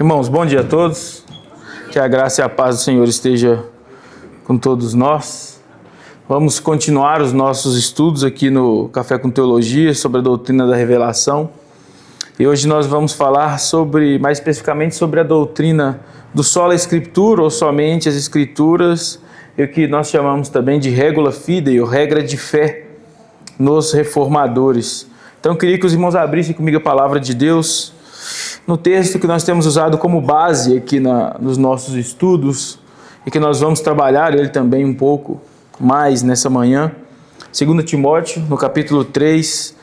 Irmãos, bom dia a todos. Que a graça e a paz do Senhor esteja com todos nós. Vamos continuar os nossos estudos aqui no Café com Teologia sobre a doutrina da revelação. E hoje nós vamos falar mais especificamente sobre a doutrina do sola Escritura, ou somente as Escrituras, e o que nós chamamos também de regula fidei, ou regra de fé, nos reformadores. Então eu queria que os irmãos abrissem comigo a palavra de Deus, no texto que nós temos usado como base aqui nos nossos estudos, e que nós vamos trabalhar ele também um pouco mais nessa manhã. 2 Timóteo, no capítulo 3,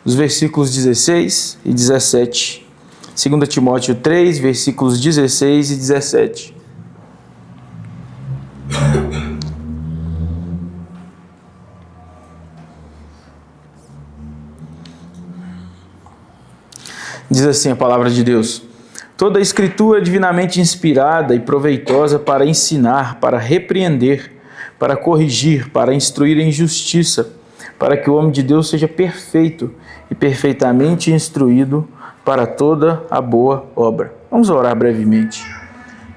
os versículos 16 e 17. 2 Timóteo 3, versículos 16 e 17. Diz assim a palavra de Deus: toda a Escritura é divinamente inspirada e proveitosa para ensinar, para repreender, para corrigir, para instruir em justiça, para que o homem de Deus seja perfeito e perfeitamente instruído para toda a boa obra. Vamos orar brevemente.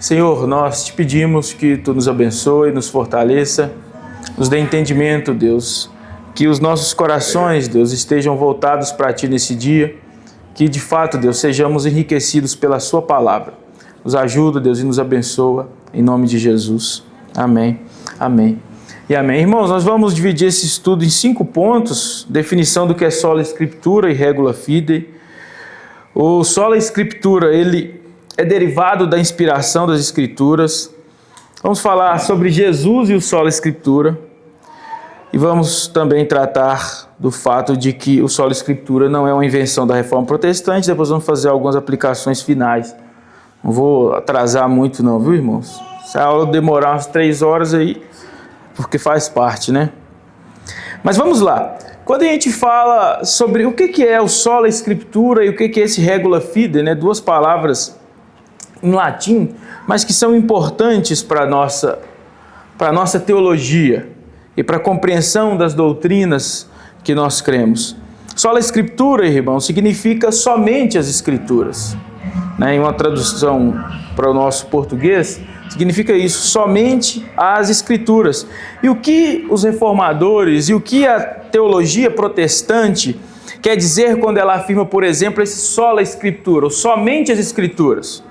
Senhor, nós te pedimos que Tu nos abençoe, nos fortaleça, nos dê entendimento, Deus, que os nossos corações, Deus, estejam voltados para Ti nesse dia, que de fato, Deus, sejamos enriquecidos pela Sua palavra. Nos ajuda, Deus, e nos abençoa, em nome de Jesus. Amém, amém e amém. Irmãos, nós vamos dividir esse estudo em 5 pontos: definição do que é sola Escritura e regula fidei. O sola Escritura, ele é derivado da inspiração das Escrituras. Vamos falar sobre Jesus e o sola Escritura. E vamos também tratar do fato de que o sola Escritura não é uma invenção da Reforma Protestante. Depois vamos fazer algumas aplicações finais. Não vou atrasar muito não, viu, irmãos? Se a aula demorar umas 3 horas aí, porque faz parte, né? Mas vamos lá. Quando a gente fala sobre o que é o sola Escritura e o que é esse regula fidei, né? 2 palavras em latim, mas que são importantes para a nossa teologia e para a compreensão das doutrinas que nós cremos. Sola Escritura, irmão, significa somente as Escrituras. Em uma tradução para o nosso português, significa isso, somente as Escrituras. E o que os reformadores e o que a teologia protestante quer dizer quando ela afirma, por exemplo, esse sola Escritura, ou somente as Escrituras?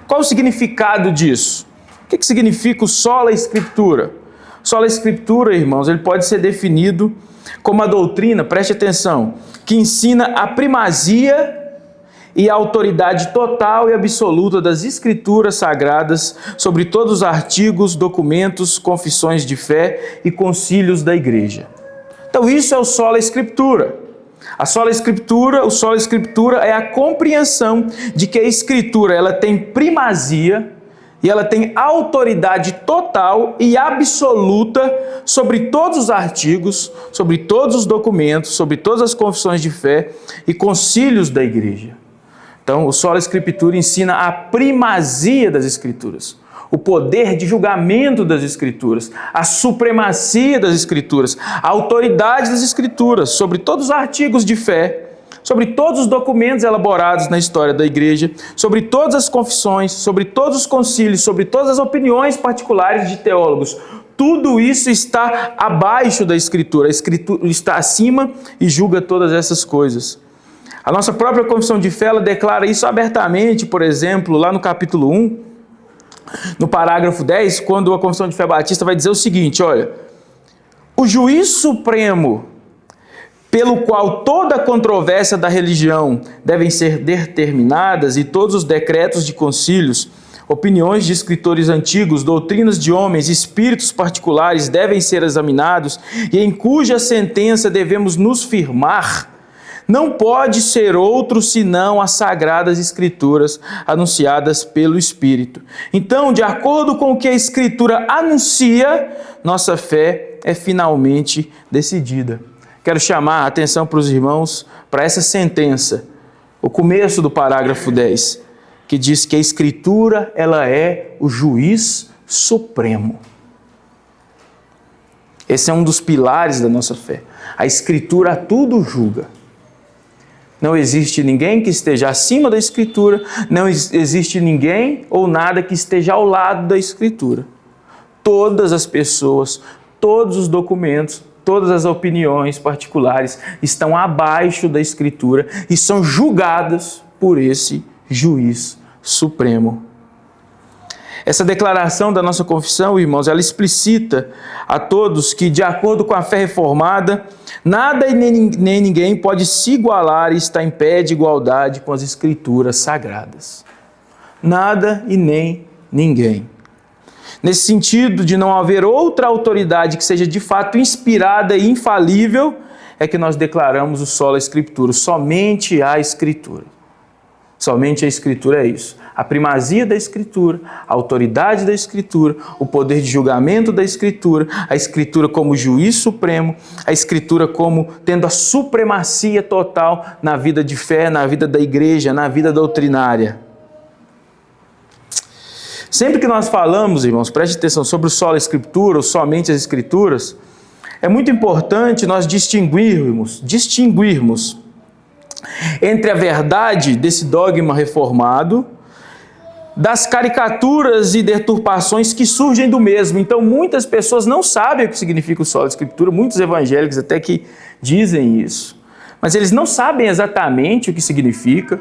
Qual o significado disso? O que significa o sola Escritura? Sola Escritura, irmãos, ele pode ser definido como a doutrina, preste atenção, que ensina a primazia e a autoridade total e absoluta das Escrituras sagradas sobre todos os artigos, documentos, confissões de fé e concílios da Igreja. Então isso é o sola Escritura. O sola Escritura é a compreensão de que a Escritura ela tem primazia e ela tem autoridade total e absoluta sobre todos os artigos, sobre todos os documentos, sobre todas as confissões de fé e concílios da Igreja. Então, o sola Escritura ensina a primazia das Escrituras, o poder de julgamento das Escrituras, a supremacia das Escrituras, a autoridade das Escrituras sobre todos os artigos de fé, sobre todos os documentos elaborados na história da Igreja, sobre todas as confissões, sobre todos os concílios, sobre todas as opiniões particulares de teólogos. Tudo isso está abaixo da Escritura. A Escritura está acima e julga todas essas coisas. A nossa própria confissão de fé ela declara isso abertamente, por exemplo, lá no capítulo 1, no parágrafo 10, quando a confissão de fé batista vai dizer o seguinte, olha: o juiz supremo pelo qual toda a controvérsia da religião devem ser determinadas e todos os decretos de concílios, opiniões de escritores antigos, doutrinas de homens, espíritos particulares devem ser examinados e em cuja sentença devemos nos firmar, não pode ser outro senão as sagradas Escrituras anunciadas pelo Espírito. Então, de acordo com o que a Escritura anuncia, nossa fé é finalmente decidida. Quero chamar a atenção para os irmãos para essa sentença, o começo do parágrafo 10, que diz que a Escritura ela é o juiz supremo. Esse é um dos pilares da nossa fé. A Escritura tudo julga. Não existe ninguém que esteja acima da Escritura, não existe ninguém ou nada que esteja ao lado da Escritura. Todas as pessoas, todos os documentos, todas as opiniões particulares estão abaixo da Escritura e são julgadas por esse juiz supremo. Essa declaração da nossa confissão, irmãos, ela explicita a todos que, de acordo com a fé reformada, nada e nem ninguém pode se igualar e estar em pé de igualdade com as Escrituras sagradas. Nada e nem ninguém. Nesse sentido de não haver outra autoridade que seja de fato inspirada e infalível, é que nós declaramos o sola Escritura, somente a Escritura. Somente a Escritura é isso. A primazia da Escritura, a autoridade da Escritura, o poder de julgamento da Escritura, a Escritura como juiz supremo, a Escritura como tendo a supremacia total na vida de fé, na vida da igreja, na vida doutrinária. Sempre que nós falamos, irmãos, preste atenção, sobre o sola Escritura, ou somente as Escrituras, é muito importante nós distinguirmos entre a verdade desse dogma reformado das caricaturas e deturpações que surgem do mesmo. Então, muitas pessoas não sabem o que significa o sola Escritura, muitos evangélicos até que dizem isso, mas eles não sabem exatamente o que significa,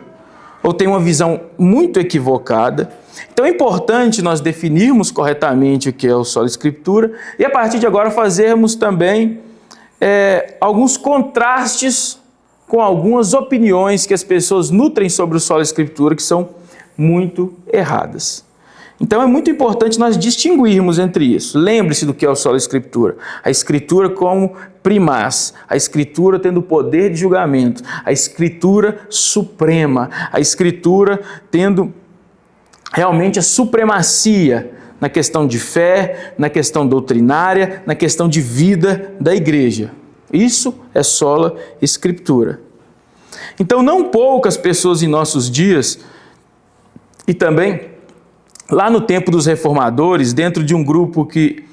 ou têm uma visão muito equivocada. Então, é importante nós definirmos corretamente o que é o sola Escritura e, a partir de agora, fazermos também alguns contrastes com algumas opiniões que as pessoas nutrem sobre o sola Escritura, que são muito erradas. Então é muito importante nós distinguirmos entre isso. Lembre-se do que é o sola Escritura. A Escritura como primaz, a Escritura tendo o poder de julgamento, a Escritura suprema, a Escritura tendo realmente a supremacia na questão de fé, na questão doutrinária, na questão de vida da igreja. Isso é sola Escritura. Então não poucas pessoas em nossos dias, e também lá no tempo dos reformadores, dentro de um grupo que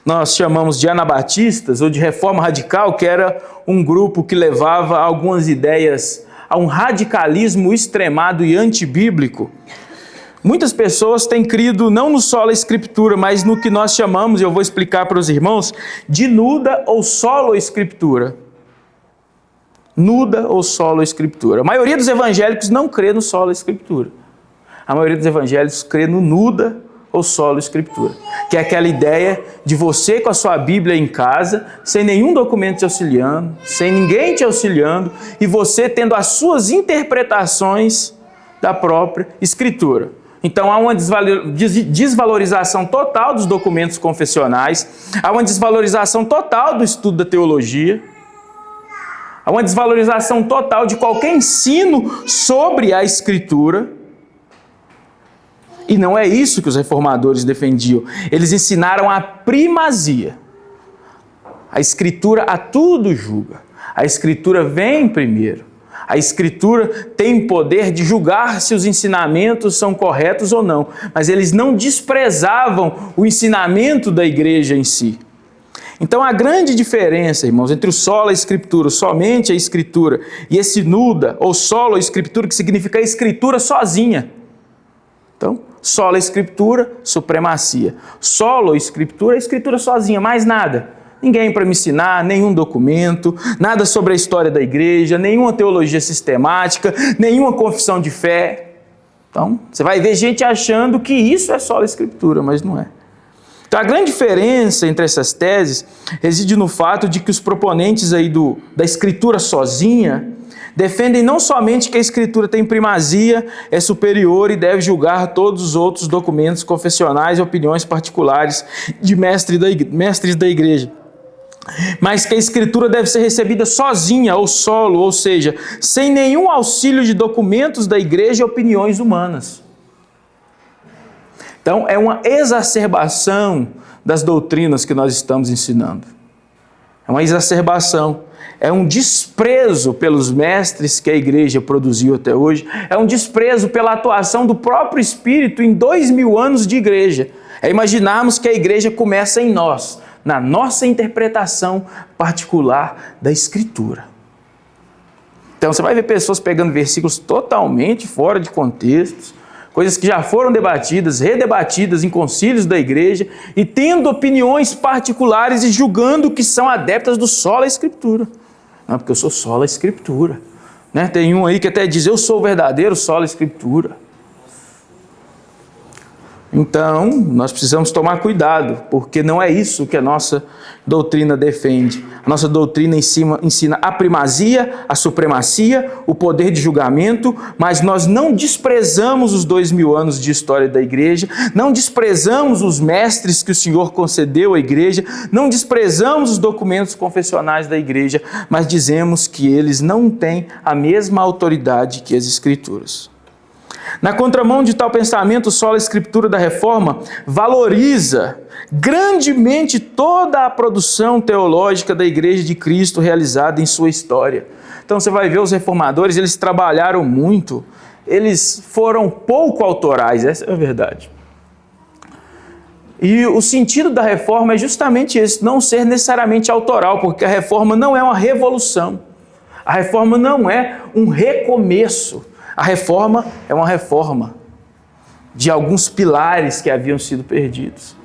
nós chamamos de anabatistas ou de reforma radical, que era um grupo que levava algumas ideias a um radicalismo extremado e antibíblico, muitas pessoas têm crido não no sola Escritura, mas no que nós chamamos, e eu vou explicar para os irmãos, de nuda ou solo Escritura. Nuda ou solo Escritura. A maioria dos evangélicos não crê no sola Escritura. A maioria dos evangélicos crê no nuda ou solo Escritura, que é aquela ideia de você com a sua Bíblia em casa, sem nenhum documento te auxiliando, sem ninguém te auxiliando, e você tendo as suas interpretações da própria Escritura. Então há uma desvalorização total dos documentos confessionais, há uma desvalorização total do estudo da teologia, há uma desvalorização total de qualquer ensino sobre a Escritura. E não é isso que os reformadores defendiam. Eles ensinaram a primazia. A Escritura a tudo julga. A Escritura vem primeiro. A Escritura tem poder de julgar se os ensinamentos são corretos ou não. Mas eles não desprezavam o ensinamento da igreja em si. Então a grande diferença, irmãos, entre o sola Escritura, somente a Escritura, e esse nuda ou solo Escritura, que significa a Escritura sozinha. Então, sola Escritura, supremacia. Solo Escritura, a Escritura sozinha, mais nada. Ninguém para me ensinar, nenhum documento, nada sobre a história da igreja, nenhuma teologia sistemática, nenhuma confissão de fé. Então, você vai ver gente achando que isso é sola Escritura, mas não é. Então, a grande diferença entre essas teses reside no fato de que os proponentes aí da Escritura sozinha defendem não somente que a Escritura tem primazia, é superior e deve julgar todos os outros documentos confessionais e opiniões particulares de mestres da igreja, mas que a Escritura deve ser recebida sozinha ou solo, ou seja, sem nenhum auxílio de documentos da igreja e opiniões humanas. Então, é uma exacerbação das doutrinas que nós estamos ensinando. É uma exacerbação. É um desprezo pelos mestres que a igreja produziu até hoje. É um desprezo pela atuação do próprio Espírito em 2000 anos de igreja. É imaginarmos que a igreja começa em nós, na nossa interpretação particular da Escritura. Então, Então você vai ver pessoas pegando versículos totalmente fora de contextos, coisas que já foram debatidas, redebatidas em concílios da igreja, e tendo opiniões particulares e julgando que são adeptas do sola escritura. Não, porque eu sou sola escritura. Né? Tem um aí que até diz, eu sou o verdadeiro sola escritura. Então, nós precisamos tomar cuidado, porque não é isso que a nossa doutrina defende. A nossa doutrina ensina a primazia, a supremacia, o poder de julgamento, mas nós não desprezamos os 2000 anos de história da igreja, não desprezamos os mestres que o Senhor concedeu à igreja, não desprezamos os documentos confessionais da igreja, mas dizemos que eles não têm a mesma autoridade que as Escrituras. Na contramão de tal pensamento, sola escritura da Reforma valoriza grandemente toda a produção teológica da Igreja de Cristo realizada em sua história. Então você vai ver os reformadores, eles trabalharam muito, eles foram pouco autorais, essa é a verdade. E o sentido da Reforma é justamente esse, não ser necessariamente autoral, porque a Reforma não é uma revolução, a Reforma não é um recomeço. A reforma é uma reforma de alguns pilares que haviam sido perdidos.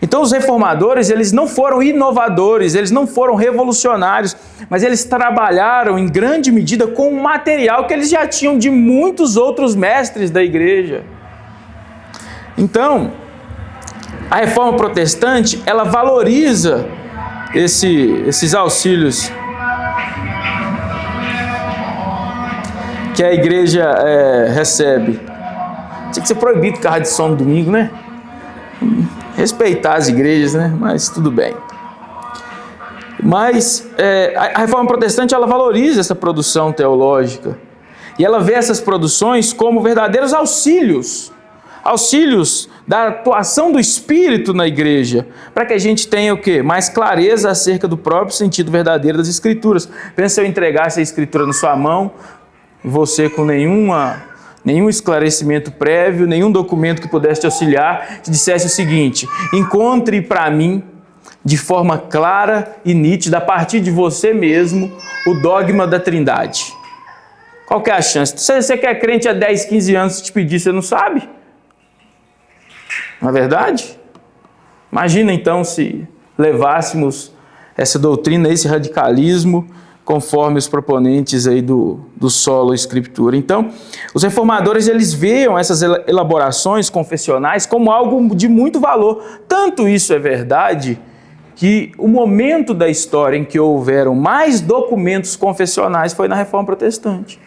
Então os reformadores, eles não foram inovadores, eles não foram revolucionários, mas eles trabalharam em grande medida com o material que eles já tinham de muitos outros mestres da igreja. Então, a reforma protestante, ela valoriza esses auxílios que a igreja recebe. Tinha que ser proibido carro de som no domingo, né? Respeitar as igrejas, né? Mas tudo bem. Mas a reforma protestante, ela valoriza essa produção teológica. E ela vê essas produções como verdadeiros auxílios da atuação do Espírito na igreja, para que a gente tenha o quê? Mais clareza acerca do próprio sentido verdadeiro das Escrituras. Pensa se eu entregasse a Escritura na sua mão, você com nenhum esclarecimento prévio, nenhum documento que pudesse te auxiliar, te dissesse o seguinte: encontre para mim, de forma clara e nítida, a partir de você mesmo, o dogma da Trindade. Qual que é a chance? Se você que é crente há 10, 15 anos, se te pedir, você não sabe? Não é verdade? Imagina então se levássemos essa doutrina, esse radicalismo, conforme os proponentes aí do solo escritura. Então, os reformadores, eles veem essas elaborações confessionais como algo de muito valor. Tanto isso é verdade que o momento da história em que houveram mais documentos confessionais foi na Reforma Protestante.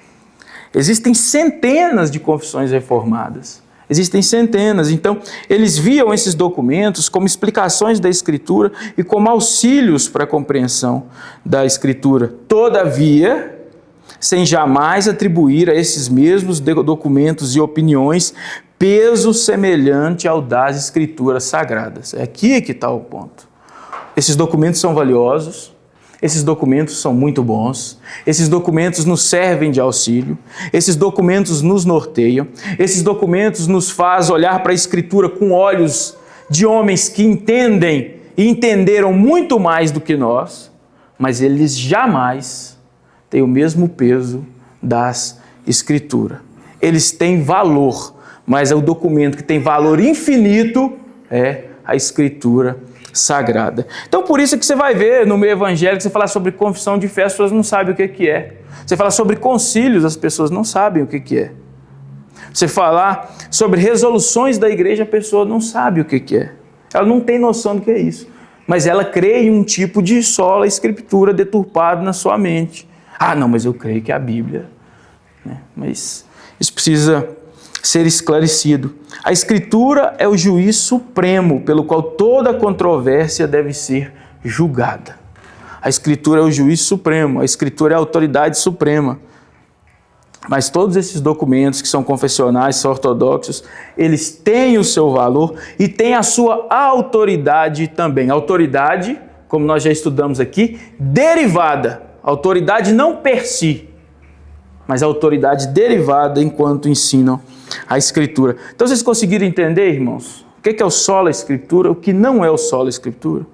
Existem centenas de confissões reformadas. Existem centenas. Então, eles viam esses documentos como explicações da Escritura e como auxílios para a compreensão da Escritura. Todavia, sem jamais atribuir a esses mesmos documentos e opiniões peso semelhante ao das Escrituras Sagradas. É aqui que está o ponto. Esses documentos são valiosos. Esses documentos são muito bons, esses documentos nos servem de auxílio, esses documentos nos norteiam, esses documentos nos fazem olhar para a Escritura com olhos de homens que entendem e entenderam muito mais do que nós, mas eles jamais têm o mesmo peso das Escrituras. Eles têm valor, mas é o documento que tem valor infinito é a Escritura Sagrada. Então, por isso que você vai ver no meio evangélico, você falar sobre confissão de fé, as pessoas não sabem o que é. Você falar sobre concílios, as pessoas não sabem o que é. Você falar sobre resoluções da igreja, a pessoa não sabe o que é. Ela não tem noção do que é isso. Mas ela crê em um tipo de sola escritura deturpado na sua mente. Ah, não, mas eu creio que é a Bíblia. Mas isso precisa ser esclarecido. A Escritura é o juiz supremo pelo qual toda controvérsia deve ser julgada. A Escritura é o juiz supremo, a Escritura é a autoridade suprema. Mas todos esses documentos que são confessionais, são ortodoxos, eles têm o seu valor e têm a sua autoridade também. Autoridade, como nós já estudamos aqui, derivada. Autoridade não per si, mas a autoridade derivada enquanto ensinam a Escritura. Então vocês conseguiram entender, irmãos, o que é o sola Escritura, o que não é o sola Escritura?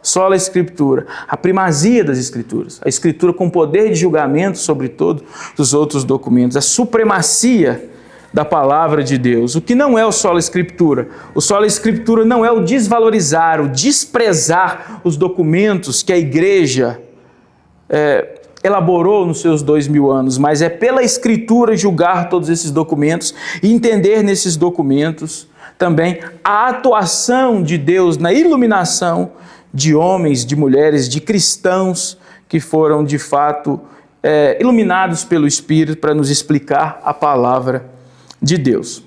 Sola Escritura, a primazia das Escrituras, a Escritura com poder de julgamento sobre todos os outros documentos, a supremacia da palavra de Deus. O que não é o Sola Escritura? O Sola Escritura não é o desvalorizar, o desprezar os documentos que a igreja elaborou nos seus 2000 anos, mas é pela Escritura julgar todos esses documentos e entender nesses documentos também a atuação de Deus na iluminação de homens, de mulheres, de cristãos que foram de fato iluminados pelo Espírito para nos explicar a palavra de Deus.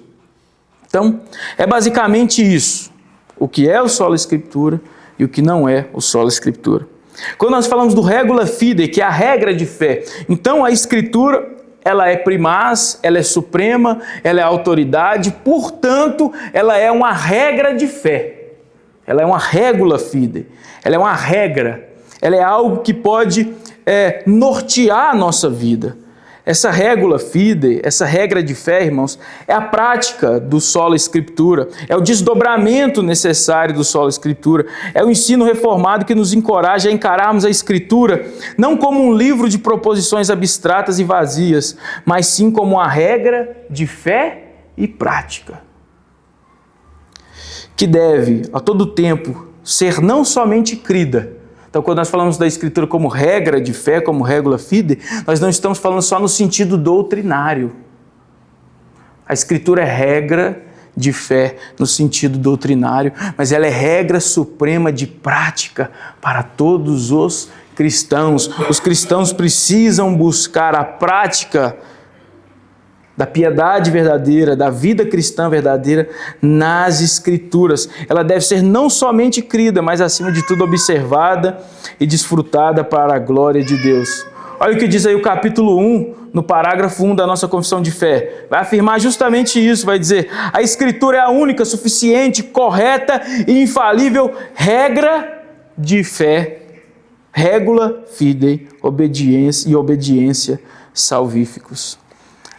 Então, é basicamente isso, o que é o Sola Escritura e o que não é o Sola Escritura. Quando nós falamos do regula fidei, que é a regra de fé, então a Escritura, ela é primaz, ela é suprema, ela é autoridade, portanto, ela é uma regra de fé. Ela é uma regula fidei, ela é uma regra, ela é algo que pode nortear a nossa vida. Essa regula fidei, essa regra de fé, irmãos, é a prática do Sola Escritura, é o desdobramento necessário do Sola Escritura, é o ensino reformado que nos encoraja a encararmos a Escritura não como um livro de proposições abstratas e vazias, mas sim como uma regra de fé e prática, que deve, a todo tempo, ser não somente crida. Então, quando nós falamos da Escritura como regra de fé, como regula fidei, nós não estamos falando só no sentido doutrinário. A Escritura é regra de fé no sentido doutrinário, mas ela é regra suprema de prática para todos os cristãos. Os cristãos precisam buscar a prática da piedade verdadeira, da vida cristã verdadeira nas Escrituras. Ela deve ser não somente crida, mas acima de tudo observada e desfrutada para a glória de Deus. Olha o que diz aí o capítulo 1, no parágrafo 1 da nossa confissão de fé. Vai afirmar justamente isso, vai dizer: a Escritura é a única, suficiente, correta e infalível regra de fé, regula fidei, obediência e obediência salvíficos.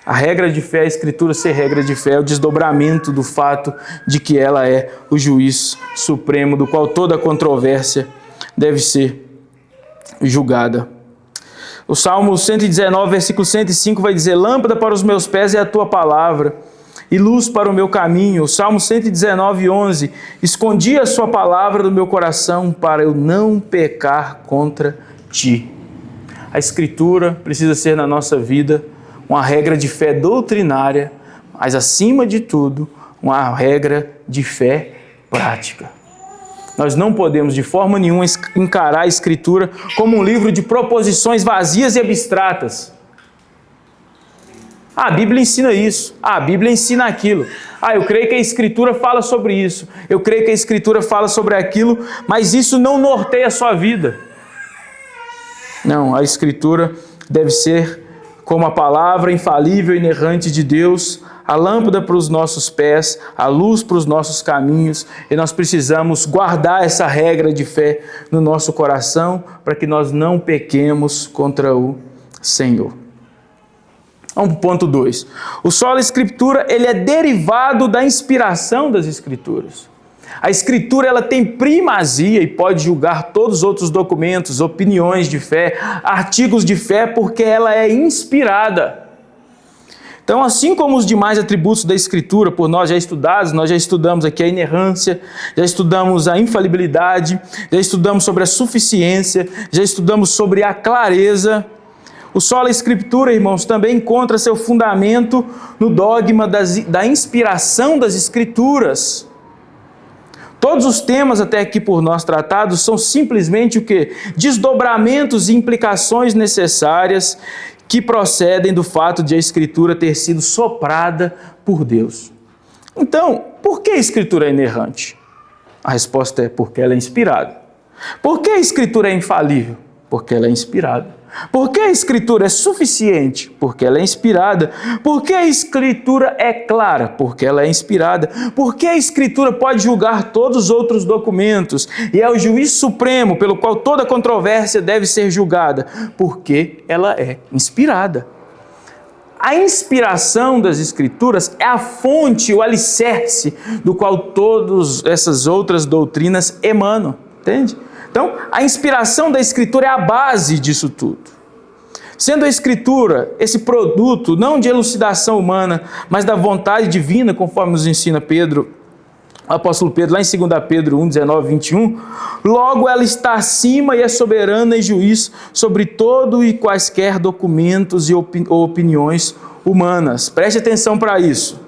A regra de fé, a Escritura ser regra de fé, é o desdobramento do fato de que ela é o juiz supremo, do qual toda controvérsia deve ser julgada. O Salmo 119, versículo 105 vai dizer: lâmpada para os meus pés é a tua palavra e luz para o meu caminho. O Salmo 119, 11, escondi a sua palavra do meu coração para eu não pecar contra ti. A Escritura precisa ser na nossa vida uma regra de fé doutrinária, mas acima de tudo, uma regra de fé prática. Nós não podemos de forma nenhuma encarar a Escritura como um livro de proposições vazias e abstratas. A Bíblia ensina isso, a Bíblia ensina aquilo. Eu creio que a Escritura fala sobre isso, eu creio que a Escritura fala sobre aquilo, mas isso não norteia a sua vida. Não, a Escritura deve ser como a palavra infalível e inerrante de Deus, a lâmpada para os nossos pés, a luz para os nossos caminhos, e nós precisamos guardar essa regra de fé no nosso coração para que nós não pequemos contra o Senhor. Vamos para o ponto 2. O Sola Escritura, ele é derivado da inspiração das Escrituras. A Escritura, ela tem primazia e pode julgar todos os outros documentos, opiniões de fé, artigos de fé, porque ela é inspirada. Então, assim como os demais atributos da Escritura, por nós já estudados, nós já estudamos aqui a inerrância, já estudamos a infalibilidade, já estudamos sobre a suficiência, já estudamos sobre a clareza. O Sola Escritura, irmãos, também encontra seu fundamento no dogma da inspiração das Escrituras. Todos os temas até aqui por nós tratados são simplesmente o quê? Desdobramentos e implicações necessárias que procedem do fato de a Escritura ter sido soprada por Deus. Então, por que a Escritura é inerrante? A resposta é porque ela é inspirada. Por que a Escritura é infalível? Porque ela é inspirada. Por que a Escritura é suficiente? Porque ela é inspirada. Por que a Escritura é clara? Porque ela é inspirada. Por que a Escritura pode julgar todos os outros documentos e é o juiz supremo pelo qual toda controvérsia deve ser julgada? Porque ela é inspirada. A inspiração das Escrituras é a fonte, o alicerce do qual todas essas outras doutrinas emanam. Entende? Então, a inspiração da Escritura é a base disso tudo. Sendo a Escritura esse produto, não de elucidação humana, mas da vontade divina, conforme nos ensina Pedro, o apóstolo Pedro, lá em 2 Pedro 1, 19, 21, logo ela está acima e é soberana e juiz sobre todo e quaisquer documentos ou opiniões humanas. Preste atenção para isso.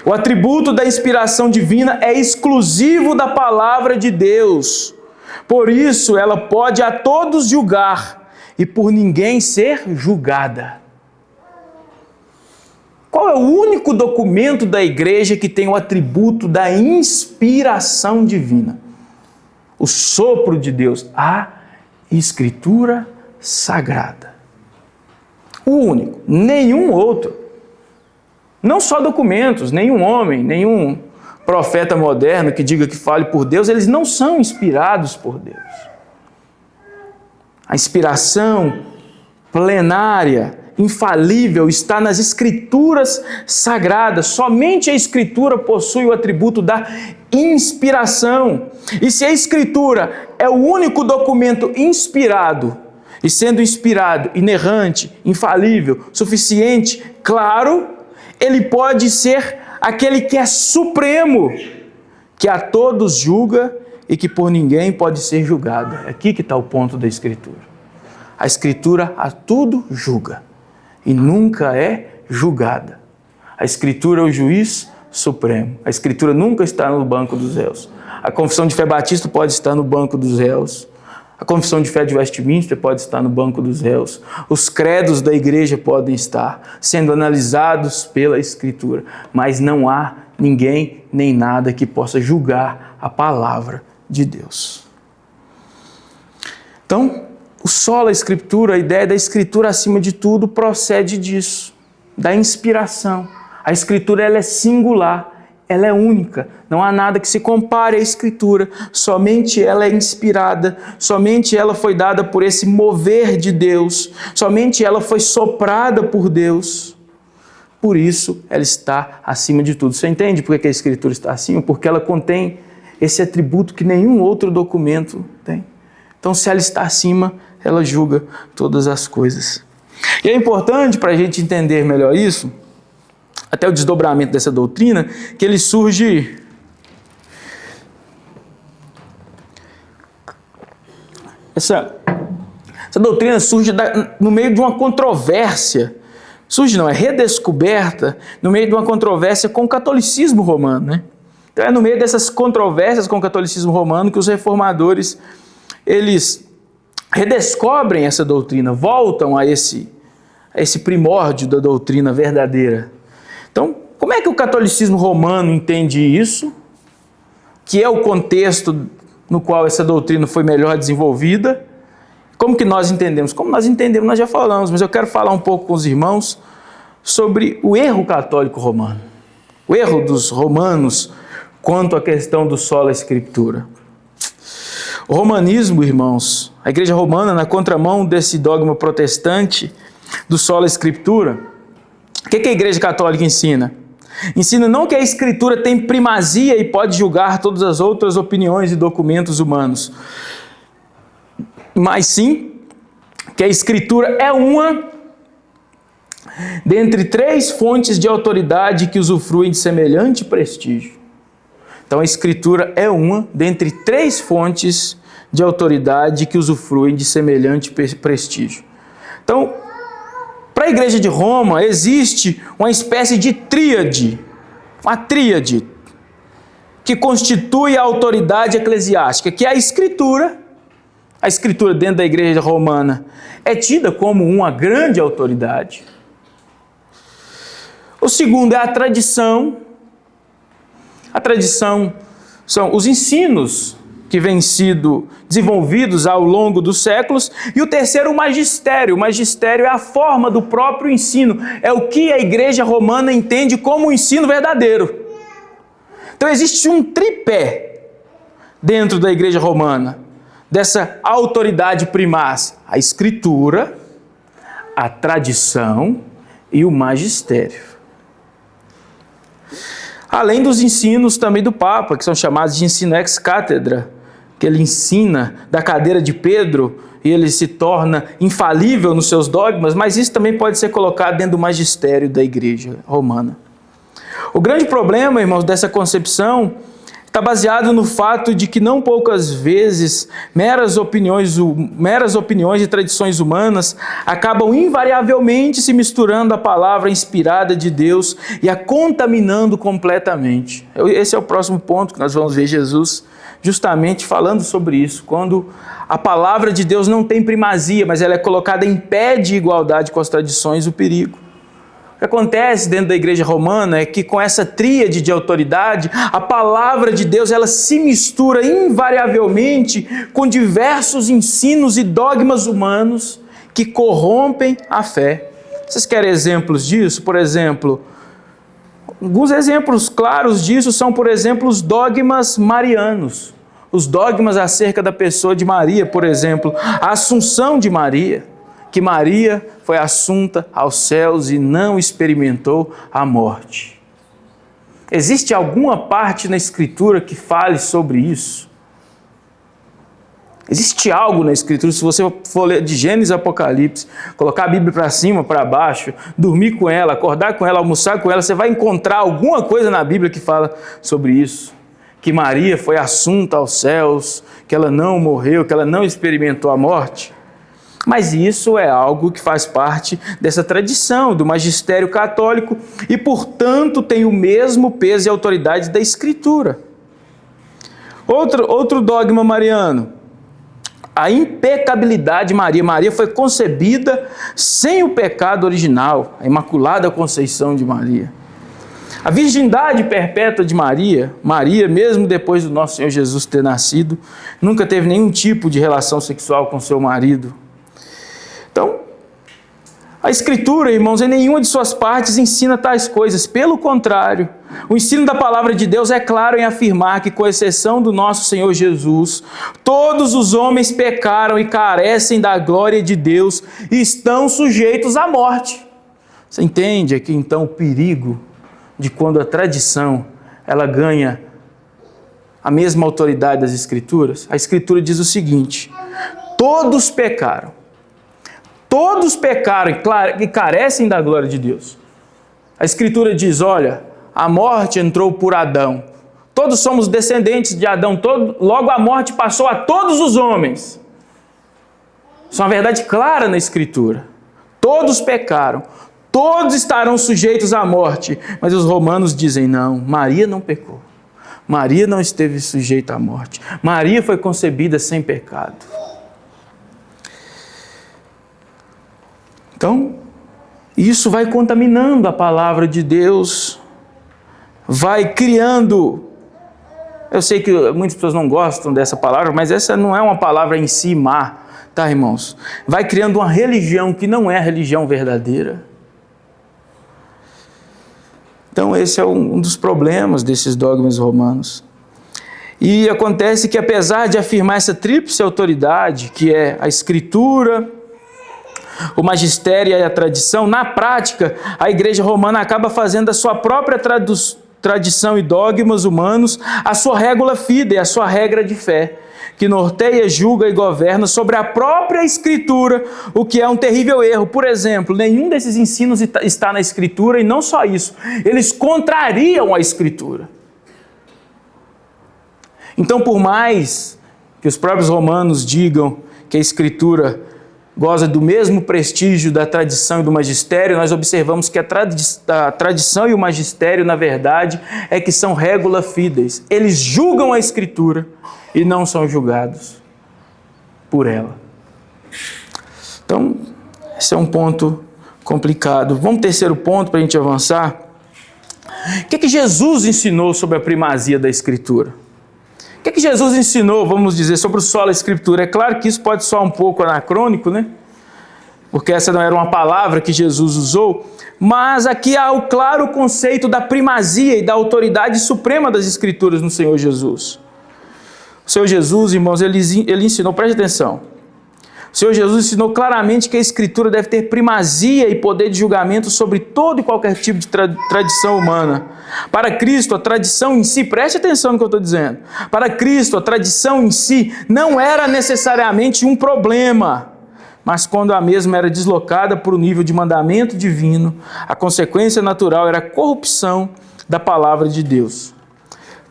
O atributo da inspiração divina é exclusivo da palavra de Deus. Por isso, ela pode a todos julgar e por ninguém ser julgada. Qual é o único documento da igreja que tem o atributo da inspiração divina? O sopro de Deus, a Escritura Sagrada. O único, nenhum outro. Não só documentos, nenhum homem, nenhum profeta moderno que diga que fale por Deus, eles não são inspirados por Deus. A inspiração plenária, infalível, está nas Escrituras Sagradas. Somente a Escritura possui o atributo da inspiração. E se a Escritura é o único documento inspirado, e sendo inspirado, inerrante, infalível, suficiente, claro, ele pode ser aquele que é supremo, que a todos julga e que por ninguém pode ser julgado. É aqui que está o ponto da Escritura. A Escritura a tudo julga e nunca é julgada. A Escritura é o juiz supremo. A Escritura nunca está no banco dos réus. A confissão de fé batista pode estar no banco dos réus. A confissão de fé de Westminster pode estar no banco dos réus. Os credos da igreja podem estar sendo analisados pela Escritura. Mas não há ninguém nem nada que possa julgar a palavra de Deus. Então, o sola Escritura, a ideia da Escritura acima de tudo, procede disso, da inspiração. A Escritura ela é singular. Ela é única, não há nada que se compare à Escritura, somente ela é inspirada, somente ela foi dada por esse mover de Deus, somente ela foi soprada por Deus, por isso ela está acima de tudo. Você entende por que a Escritura está acima? Porque ela contém esse atributo que nenhum outro documento tem. Então, se ela está acima, ela julga todas as coisas. E é importante para a gente entender melhor isso, até o desdobramento dessa doutrina, que ele surge essa doutrina surge no meio de uma controvérsia, é redescoberta no meio de uma controvérsia com o catolicismo romano, né? Então é no meio dessas controvérsias com o catolicismo romano que os reformadores, eles redescobrem essa doutrina, voltam a esse primórdio da doutrina verdadeira. Então, como é que o catolicismo romano entende isso? Que é o contexto no qual essa doutrina foi melhor desenvolvida? Como que nós entendemos? Como nós entendemos, nós já falamos, mas eu quero falar um pouco com os irmãos sobre o erro católico romano. O erro dos romanos quanto à questão do sola Escritura. O romanismo, irmãos, a igreja romana, na contramão desse dogma protestante do sola Escritura, o que a igreja católica ensina? Ensina não que a Escritura tem primazia e pode julgar todas as outras opiniões e documentos humanos, mas sim que a Escritura é uma dentre 3 fontes de autoridade que usufruem de semelhante prestígio. Então a Escritura é uma dentre 3 fontes de autoridade que usufruem de semelhante prestígio. Então, para a igreja de Roma existe uma espécie de tríade, uma tríade, que constitui a autoridade eclesiástica, que é a Escritura. A Escritura dentro da igreja romana é tida como uma grande autoridade. O segundo é a tradição. A tradição são os ensinos que vêm sido desenvolvidos ao longo dos séculos. E o terceiro, o magistério. O magistério é a forma do próprio ensino. É o que a igreja romana entende como o ensino verdadeiro. Então existe um tripé dentro da igreja romana, dessa autoridade primaz: a Escritura, a tradição e o magistério. Além dos ensinos também do Papa, que são chamados de ensino ex cátedra, que ele ensina da cadeira de Pedro e ele se torna infalível nos seus dogmas, mas isso também pode ser colocado dentro do magistério da igreja romana. O grande problema, irmãos, dessa concepção está baseado no fato de que não poucas vezes meras opiniões e tradições humanas acabam invariavelmente se misturando à palavra inspirada de Deus e a contaminando completamente. Esse é o próximo ponto que nós vamos ver Jesus justamente falando sobre isso, quando a palavra de Deus não tem primazia, mas ela é colocada em pé de igualdade com as tradições, o perigo. O que acontece dentro da igreja romana é que com essa tríade de autoridade, a palavra de Deus ela se mistura invariavelmente com diversos ensinos e dogmas humanos que corrompem a fé. Vocês querem exemplos disso? Por exemplo, alguns exemplos claros disso são, por exemplo, os dogmas marianos. Os dogmas acerca da pessoa de Maria, por exemplo, a assunção de Maria, que Maria foi assunta aos céus e não experimentou a morte. Existe alguma parte na Escritura que fale sobre isso? Existe algo na Escritura, se você for ler de Gênesis a Apocalipse, colocar a Bíblia para cima, para baixo, dormir com ela, acordar com ela, almoçar com ela, você vai encontrar alguma coisa na Bíblia que fala sobre isso. Que Maria foi assunta aos céus, que ela não morreu, que ela não experimentou a morte. Mas isso é algo que faz parte dessa tradição, do magistério católico e, portanto, tem o mesmo peso e autoridade da Escritura. Outro dogma mariano, a impecabilidade de Maria. Maria foi concebida sem o pecado original, a Imaculada Conceição de Maria. A virgindade perpétua de Maria, mesmo depois do nosso Senhor Jesus ter nascido, nunca teve nenhum tipo de relação sexual com seu marido. Então, a Escritura, irmãos, em nenhuma de suas partes ensina tais coisas. Pelo contrário, o ensino da palavra de Deus é claro em afirmar que, com exceção do nosso Senhor Jesus, todos os homens pecaram e carecem da glória de Deus e estão sujeitos à morte. Você entende aqui, então, o perigo de quando a tradição ela ganha a mesma autoridade das Escrituras? A Escritura diz o seguinte: todos pecaram e carecem da glória de Deus. A Escritura diz, olha, a morte entrou por Adão. Todos somos descendentes de Adão, logo a morte passou a todos os homens. Isso é uma verdade clara na Escritura. Todos pecaram, todos estarão sujeitos à morte. Mas os romanos dizem, não, Maria não pecou. Maria não esteve sujeita à morte. Maria foi concebida sem pecado. Então, isso vai contaminando a palavra de Deus, vai criando... Eu sei que muitas pessoas não gostam dessa palavra, mas essa não é uma palavra em si má, tá, irmãos? Vai criando uma religião que não é a religião verdadeira. Então, esse é um dos problemas desses dogmas romanos. E acontece que, apesar de afirmar essa tríplice autoridade, que é a Escritura, o magistério e a tradição, na prática, a igreja romana acaba fazendo da sua própria tradição e dogmas humanos a sua regula fide, a sua regra de fé, que norteia, julga e governa sobre a própria Escritura, o que é um terrível erro. Por exemplo, nenhum desses ensinos está na Escritura, e não só isso, eles contrariam a Escritura. Então, por mais que os próprios romanos digam que a Escritura goza do mesmo prestígio da tradição e do magistério, nós observamos que a tradição e o magistério, na verdade, é que são regula fides. Eles julgam a Escritura e não são julgados por ela. Então, esse é um ponto complicado. Vamos ao terceiro ponto para a gente avançar. O que Jesus ensinou sobre a primazia da Escritura? O que Jesus ensinou, vamos dizer, sobre o sola Escritura? É claro que isso pode soar um pouco anacrônico, né? Porque essa não era uma palavra que Jesus usou, mas aqui há o claro conceito da primazia e da autoridade suprema das Escrituras no Senhor Jesus. O Senhor Jesus, irmãos, ele ensinou, preste atenção, o O Senhor Jesus ensinou claramente que a Escritura deve ter primazia e poder de julgamento sobre todo e qualquer tipo de tradição humana. Para Cristo, a tradição em si, preste atenção no que eu estou dizendo, para Cristo, a tradição em si não era necessariamente um problema, mas quando a mesma era deslocada para o nível de mandamento divino, a consequência natural era a corrupção da palavra de Deus.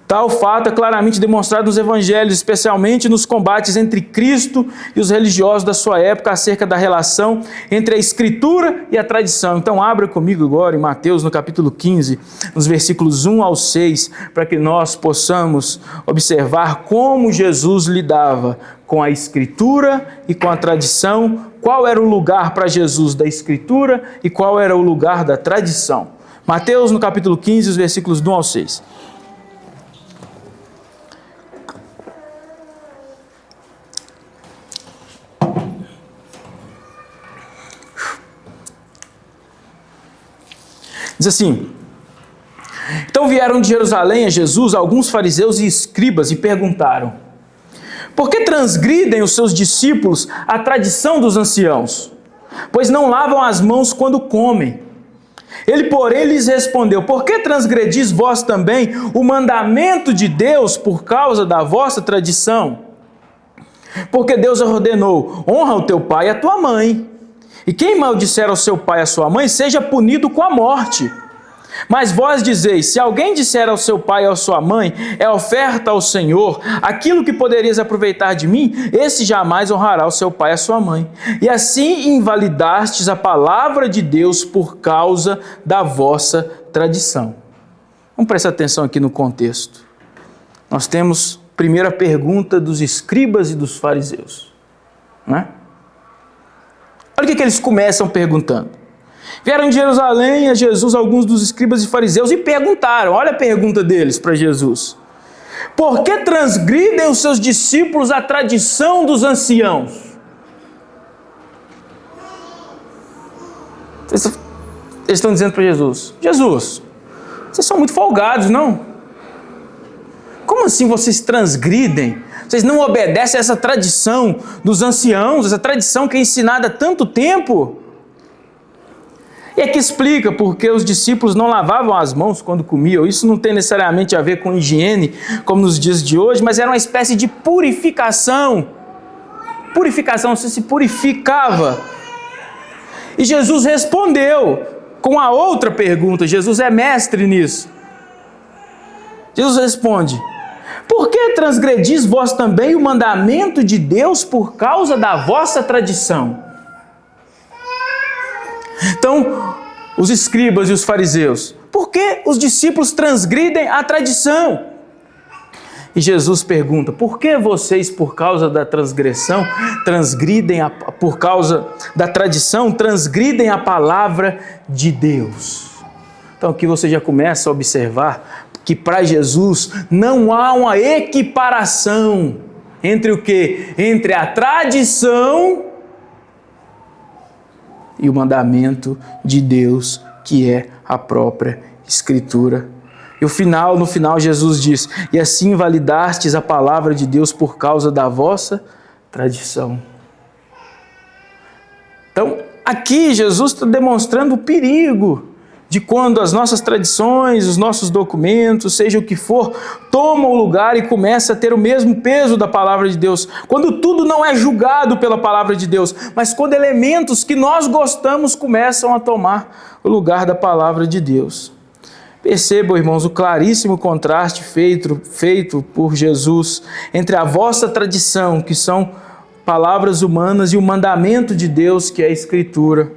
Tal fato é claramente demonstrado nos evangelhos, especialmente nos combates entre Cristo e os religiosos da sua época acerca da relação entre a Escritura e a tradição. Então abra comigo agora em Mateus, no capítulo 15, nos versículos 1 ao 6, para que nós possamos observar como Jesus lidava com a Escritura e com a tradição, qual era o lugar para Jesus da Escritura e qual era o lugar da tradição. Mateus, no capítulo 15, os versículos 1 ao 6. Diz assim: então vieram de Jerusalém a Jesus alguns fariseus e escribas e perguntaram: por que transgridem os seus discípulos a tradição dos anciãos? Pois não lavam as mãos quando comem. Ele, porém, lhes respondeu: por que transgredis vós também o mandamento de Deus por causa da vossa tradição? Porque Deus ordenou: honra o teu pai e a tua mãe. E quem maldisser ao seu pai e à sua mãe, seja punido com a morte. Mas vós dizeis: se alguém disser ao seu pai ou à sua mãe, é oferta ao Senhor, aquilo que poderias aproveitar de mim, esse jamais honrará o seu pai e a sua mãe. E assim invalidastes a palavra de Deus por causa da vossa tradição. Vamos prestar atenção aqui no contexto. Nós temos primeiro a pergunta dos escribas e dos fariseus, né? Olha o que eles começam perguntando. Vieram de Jerusalém a Jesus alguns dos escribas e fariseus e perguntaram, olha a pergunta deles para Jesus: por que transgridem os seus discípulos a tradição dos anciãos? Eles estão dizendo para Jesus: Jesus, vocês são muito folgados, não? Como assim vocês transgridem? Vocês não obedecem a essa tradição dos anciãos, essa tradição que é ensinada há tanto tempo? E aqui explica porque os discípulos não lavavam as mãos quando comiam. Isso não tem necessariamente a ver com higiene, como nos dias de hoje, mas era uma espécie de purificação. Purificação, você se purificava. E Jesus respondeu com a outra pergunta. Jesus é mestre nisso. Jesus responde: por que transgredis vós também o mandamento de Deus por causa da vossa tradição? Então, os escribas e os fariseus: por que os discípulos transgridem a tradição? E Jesus pergunta: por que vocês, por causa da transgressão, por causa da tradição, transgridem a palavra de Deus? Então aqui você já começa a observar que para Jesus não há uma equiparação entre o quê? Entre a tradição e o mandamento de Deus, que é a própria Escritura. E no final Jesus diz: e assim invalidastes a palavra de Deus por causa da vossa tradição. Então, aqui Jesus está demonstrando o perigo de quando as nossas tradições, os nossos documentos, seja o que for, tomam o lugar e começam a ter o mesmo peso da palavra de Deus. Quando tudo não é julgado pela palavra de Deus, mas quando elementos que nós gostamos começam a tomar o lugar da palavra de Deus. Percebam, irmãos, o claríssimo contraste feito por Jesus entre a vossa tradição, que são palavras humanas, e o mandamento de Deus, que é a Escritura.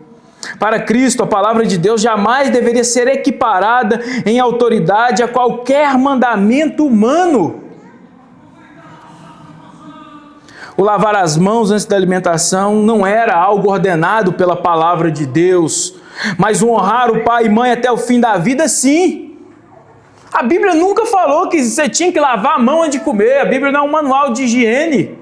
Para Cristo, a palavra de Deus jamais deveria ser equiparada em autoridade a qualquer mandamento humano. O lavar as mãos antes da alimentação não era algo ordenado pela palavra de Deus, mas o honrar o pai e mãe até o fim da vida, sim. A Bíblia nunca falou que você tinha que lavar a mão antes de comer. A Bíblia não é um manual de higiene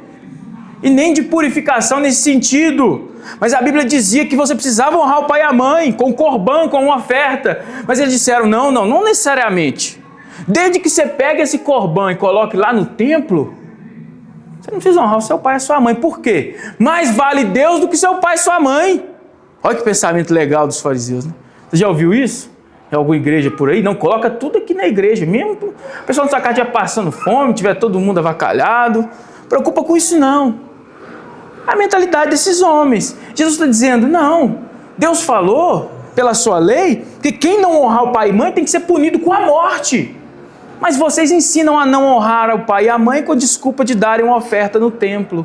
e nem de purificação nesse sentido. Mas a Bíblia dizia que você precisava honrar o pai e a mãe com corbã, com uma oferta. Mas eles disseram: não necessariamente. Desde que você pegue esse corbã e coloque lá no templo, Você não precisa honrar o seu pai e a sua mãe. Por quê? Mais vale Deus do que seu pai e sua mãe. Olha que pensamento legal dos fariseus, né? Você já ouviu isso? Em alguma igreja por aí? Não, coloca tudo aqui na igreja. Mesmo o pessoal da sua casa estiver passando fome, tiver todo mundo avacalhado. Não preocupa com isso, não. A mentalidade desses homens. Jesus está dizendo, não. Deus falou, pela sua lei, que quem não honrar o pai e mãe tem que ser punido com a morte. Mas vocês ensinam a não honrar o pai e a mãe com a desculpa de darem uma oferta no templo.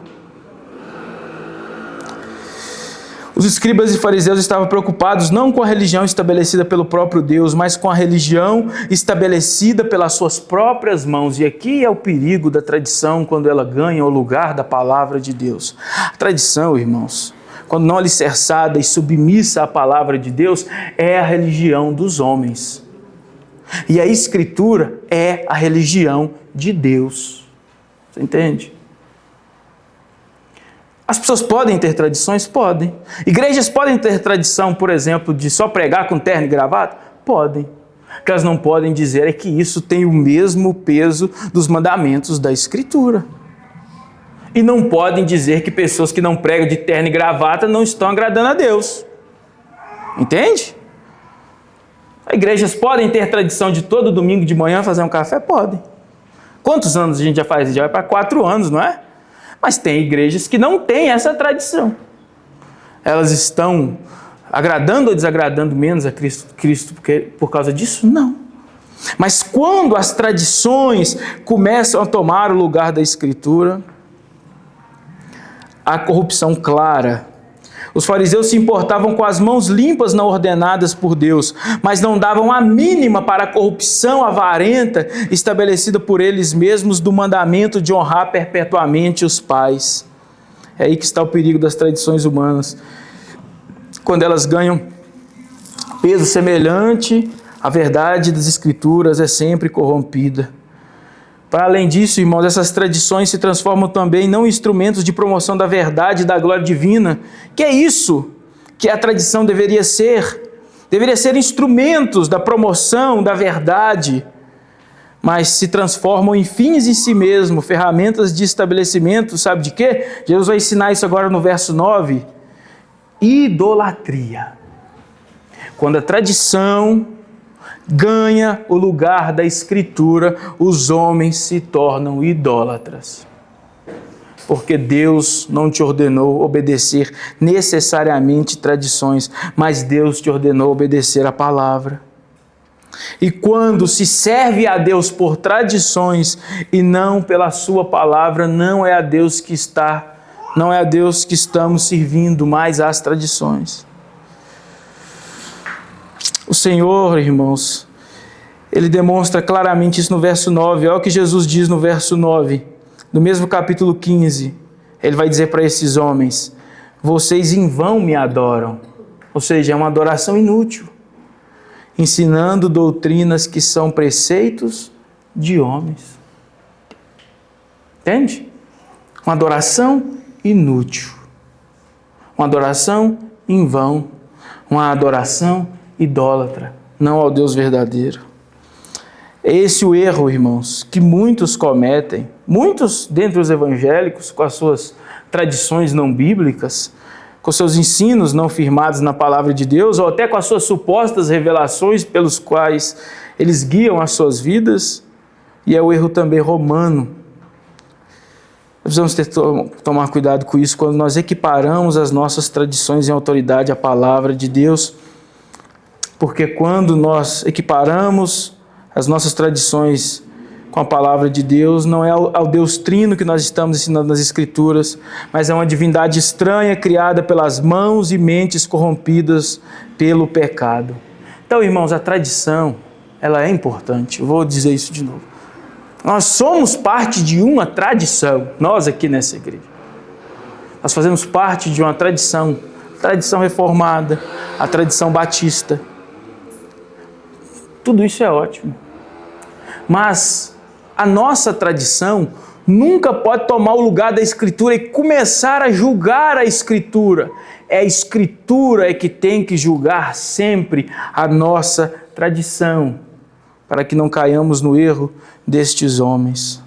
Os escribas e fariseus estavam preocupados não com a religião estabelecida pelo próprio Deus, mas com a religião estabelecida pelas suas próprias mãos. E aqui é o perigo da tradição quando ela ganha o lugar da palavra de Deus. A tradição, irmãos, quando não alicerçada e submissa à palavra de Deus, é a religião dos homens. E a Escritura é a religião de Deus. Você entende? As pessoas podem ter tradições? Podem. Igrejas podem ter tradição, por exemplo, de só pregar com terno e gravata? Podem. O que elas não podem dizer é que isso tem o mesmo peso dos mandamentos da Escritura. E não podem dizer que pessoas que não pregam de terno e gravata não estão agradando a Deus. Entende? Igrejas podem ter tradição de todo domingo de manhã fazer um café? Podem. Quantos anos a gente já faz? Já vai para 4 anos, não é? Mas tem igrejas que não têm essa tradição. Elas estão agradando ou desagradando menos a Cristo por causa disso? Não. Mas quando as tradições começam a tomar o lugar da Escritura, há corrupção clara. Os fariseus se importavam com as mãos limpas não ordenadas por Deus, mas não davam a mínima para a corrupção avarenta estabelecida por eles mesmos do mandamento de honrar perpetuamente os pais. É aí que está o perigo das tradições humanas. Quando elas ganham peso semelhante, a verdade das Escrituras é sempre corrompida. Para além disso, irmãos, essas tradições se transformam também não em instrumentos de promoção da verdade e da glória divina, que é isso que a tradição deveria ser. Deveria ser instrumentos da promoção da verdade, mas se transformam em fins em si mesmo, ferramentas de estabelecimento, sabe de quê? Jesus vai ensinar isso agora no verso 9. Idolatria. Quando a tradição ganha o lugar da Escritura, os homens se tornam idólatras. Porque Deus não te ordenou obedecer necessariamente tradições, mas Deus te ordenou obedecer a palavra. E quando se serve a Deus por tradições e não pela sua palavra, não é a Deus que estamos servindo, mas às tradições. O Senhor, irmãos, Ele demonstra claramente isso no verso 9. Olha o que Jesus diz no verso 9, do mesmo capítulo 15. Ele vai dizer para esses homens: vocês em vão me adoram. Ou seja, é uma adoração inútil, ensinando doutrinas que são preceitos de homens. Entende? Uma adoração inútil. Uma adoração em vão. Uma adoração idólatra, não ao Deus verdadeiro. É esse o erro, irmãos, que muitos cometem, muitos dentre os evangélicos, com as suas tradições não bíblicas, com seus ensinos não firmados na palavra de Deus, ou até com as suas supostas revelações pelos quais eles guiam as suas vidas, e é o erro também romano. Nós precisamos tomar cuidado com isso quando nós equiparamos as nossas tradições em autoridade à palavra de Deus, porque quando nós equiparamos as nossas tradições com a palavra de Deus, não é ao Deus Trino que nós estamos ensinando nas Escrituras, mas é uma divindade estranha criada pelas mãos e mentes corrompidas pelo pecado. Então, irmãos, a tradição, ela é importante. Eu vou dizer isso de novo. Nós somos parte de uma tradição, nós aqui nessa igreja. Nós fazemos parte de uma tradição reformada, a tradição batista. Tudo isso é ótimo. Mas a nossa tradição nunca pode tomar o lugar da Escritura e começar a julgar a Escritura. É a Escritura que tem que julgar sempre a nossa tradição, para que não caiamos no erro destes homens.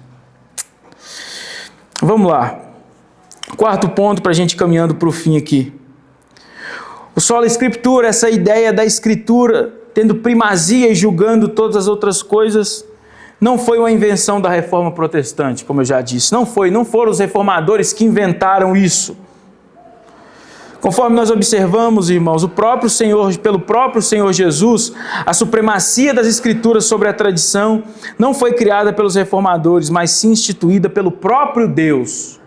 Vamos lá. Quarto ponto para a gente ir caminhando para o fim aqui. O sola escritura, essa ideia da escritura tendo primazia e julgando todas as outras coisas, não foi uma invenção da reforma protestante, como eu já disse. Não foram os reformadores que inventaram isso. Conforme nós observamos, irmãos, pelo próprio Senhor Jesus, a supremacia das Escrituras sobre a tradição não foi criada pelos reformadores, mas sim instituída pelo próprio Deus.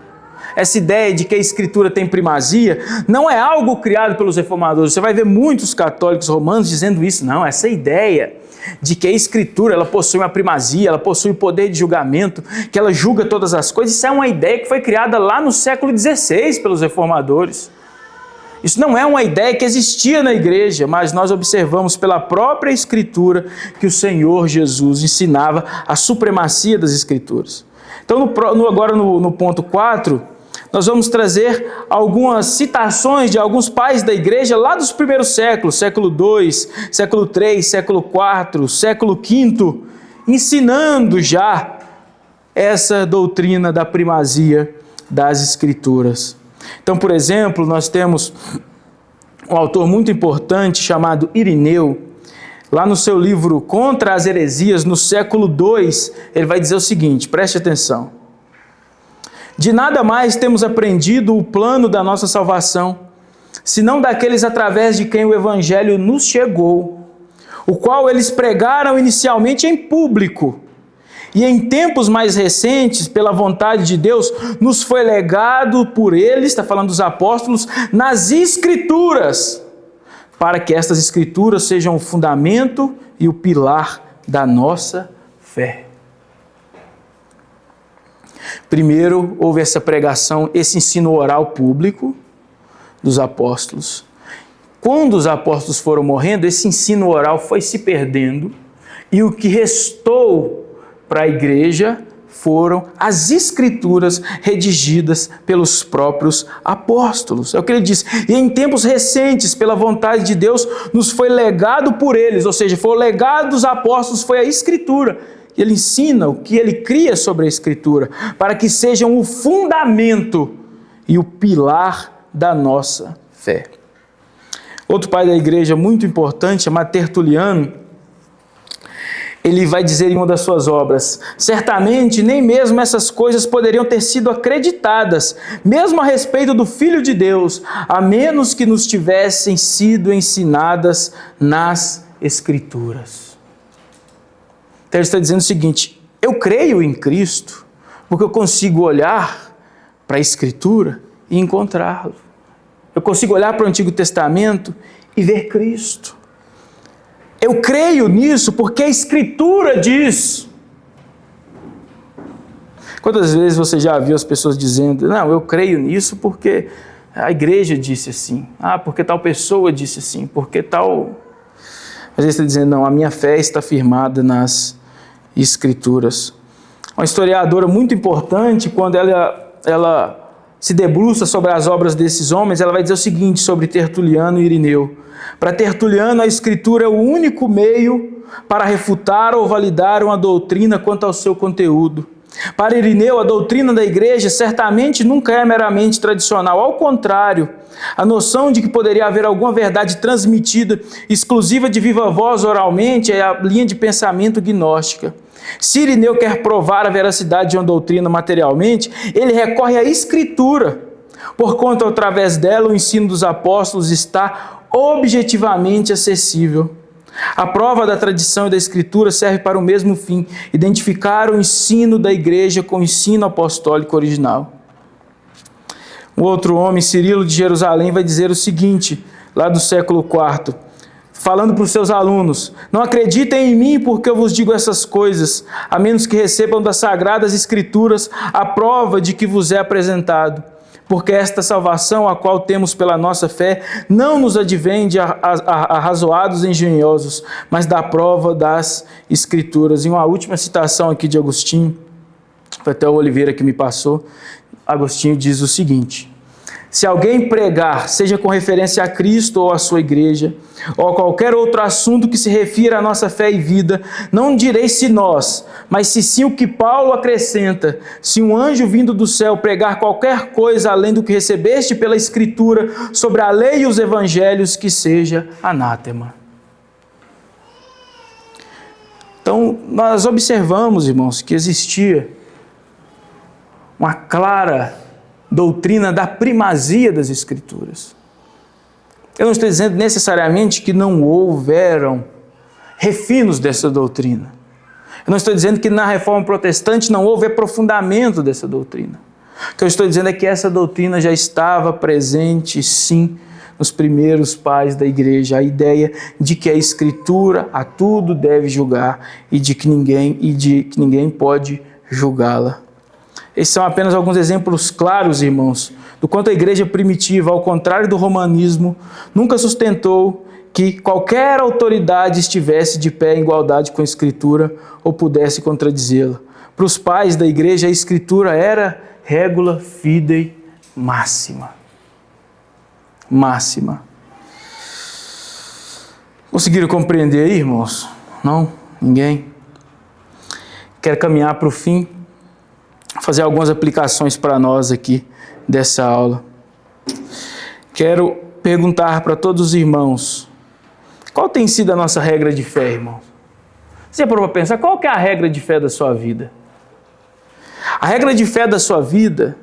Essa ideia de que a Escritura tem primazia não é algo criado pelos reformadores. Você vai ver muitos católicos romanos dizendo isso. Não, essa ideia de que a Escritura ela possui uma primazia, ela possui poder de julgamento, que ela julga todas as coisas, isso é uma ideia que foi criada lá no século XVI pelos reformadores. Isso não é uma ideia que existia na igreja, mas nós observamos pela própria Escritura que o Senhor Jesus ensinava a supremacia das Escrituras. Então, agora no ponto 4, nós vamos trazer algumas citações de alguns pais da igreja lá dos primeiros séculos, século II, século III, século IV, século V, ensinando já essa doutrina da primazia das Escrituras. Então, por exemplo, nós temos um autor muito importante chamado Irineu. Lá no seu livro Contra as Heresias, no século II, ele vai dizer o seguinte, preste atenção. De nada mais temos aprendido o plano da nossa salvação, senão daqueles através de quem o Evangelho nos chegou, o qual eles pregaram inicialmente em público, e em tempos mais recentes, pela vontade de Deus, nos foi legado por eles, está falando dos apóstolos, nas Escrituras, para que estas Escrituras sejam o fundamento e o pilar da nossa fé. Primeiro, houve essa pregação, esse ensino oral público dos apóstolos. Quando os apóstolos foram morrendo, esse ensino oral foi se perdendo, e o que restou para a igreja foram as Escrituras redigidas pelos próprios apóstolos. É o que ele diz. E em tempos recentes, pela vontade de Deus, nos foi legado por eles, ou seja, foi o legado dos apóstolos, foi a Escritura. Ele ensina o que ele cria sobre a Escritura, para que sejam o fundamento e o pilar da nossa fé. Outro pai da igreja muito importante, chamado Tertuliano, ele vai dizer em uma das suas obras: certamente nem mesmo essas coisas poderiam ter sido acreditadas, mesmo a respeito do Filho de Deus, a menos que nos tivessem sido ensinadas nas Escrituras. Então ele está dizendo o seguinte: eu creio em Cristo, porque eu consigo olhar para a Escritura e encontrá-lo. Eu consigo olhar para o Antigo Testamento e ver Cristo. Eu creio nisso porque a Escritura diz. Quantas vezes você já viu as pessoas dizendo: não, eu creio nisso porque a igreja disse assim, porque tal pessoa disse assim, porque tal... Mas ele está dizendo: não, a minha fé está firmada nas Escrituras. Uma historiadora muito importante, quando ela se debruça sobre as obras desses homens, ela vai dizer o seguinte sobre Tertuliano e Irineu: para Tertuliano, a Escritura é o único meio para refutar ou validar uma doutrina quanto ao seu conteúdo. Para Irineu, a doutrina da igreja certamente nunca é meramente tradicional. Ao contrário, a noção de que poderia haver alguma verdade transmitida exclusiva de viva voz oralmente é a linha de pensamento gnóstica. Se Irineu quer provar a veracidade de uma doutrina materialmente, ele recorre à Escritura, porquanto através dela o ensino dos apóstolos está objetivamente acessível. A prova da tradição e da Escritura serve para o mesmo fim: identificar o ensino da igreja com o ensino apostólico original. Um outro homem, Cirilo de Jerusalém, vai dizer o seguinte, lá do século IV, falando para os seus alunos: não acreditem em mim porque eu vos digo essas coisas, a menos que recebam das Sagradas Escrituras a prova de que vos é apresentado. Porque esta salvação, a qual temos pela nossa fé, não nos advém de arrazoados engenhosos, mas da prova das Escrituras. E uma última citação aqui de Agostinho, foi até o Oliveira que me passou. Agostinho diz o seguinte: Se alguém pregar, seja com referência a Cristo ou a sua igreja, ou a qualquer outro assunto que se refira à nossa fé e vida, não direi se nós, mas se sim o que Paulo acrescenta, se um anjo vindo do céu pregar qualquer coisa além do que recebeste pela Escritura sobre a lei e os evangelhos, que seja anátema. Então, nós observamos, irmãos, que existia uma clara doutrina da primazia das Escrituras. Eu não estou dizendo necessariamente que não houveram refinos dessa doutrina. Eu não estou dizendo que na Reforma Protestante não houve aprofundamento dessa doutrina. O que eu estou dizendo é que essa doutrina já estava presente, sim, nos primeiros pais da igreja. A ideia de que a Escritura a tudo deve julgar e de que ninguém pode julgá-la. Esses são apenas alguns exemplos claros, irmãos, do quanto a igreja primitiva, ao contrário do romanismo, nunca sustentou que qualquer autoridade estivesse de pé em igualdade com a Escritura ou pudesse contradizê-la. Para os pais da igreja, a Escritura era regula fidei máxima. Máxima. Conseguiram compreender aí, irmãos? Não? Ninguém? Quero caminhar para o fim, fazer algumas aplicações para nós aqui dessa aula. Quero perguntar para todos os irmãos, qual tem sido a nossa regra de fé, irmãos? Você parou para pensar, qual que é a regra de fé da sua vida? A regra de fé da sua vida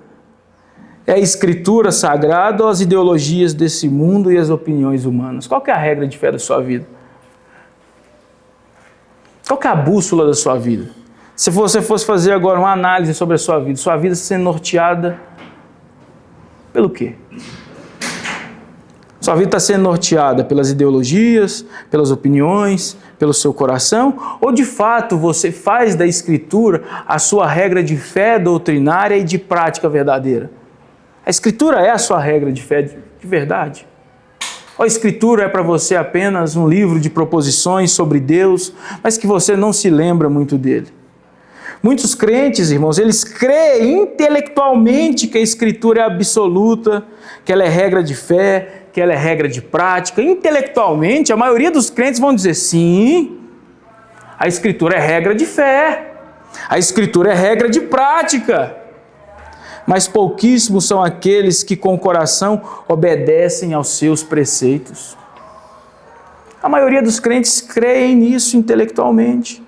é a Escritura Sagrada ou as ideologias desse mundo e as opiniões humanas? Qual que é a regra de fé da sua vida? Qual que é a bússola da sua vida? Se você fosse fazer agora uma análise sobre a sua vida sendo norteada pelo quê? Sua vida está sendo norteada pelas ideologias, pelas opiniões, pelo seu coração? Ou de fato você faz da Escritura a sua regra de fé doutrinária e de prática verdadeira? A Escritura é a sua regra de fé de verdade? Ou a Escritura é para você apenas um livro de proposições sobre Deus, mas que você não se lembra muito dele? Muitos crentes, irmãos, eles creem intelectualmente que a Escritura é absoluta, que ela é regra de fé, que ela é regra de prática. Intelectualmente, a maioria dos crentes vão dizer, sim, a Escritura é regra de fé, a Escritura é regra de prática. Mas pouquíssimos são aqueles que com o coração obedecem aos seus preceitos. A maioria dos crentes creem nisso intelectualmente.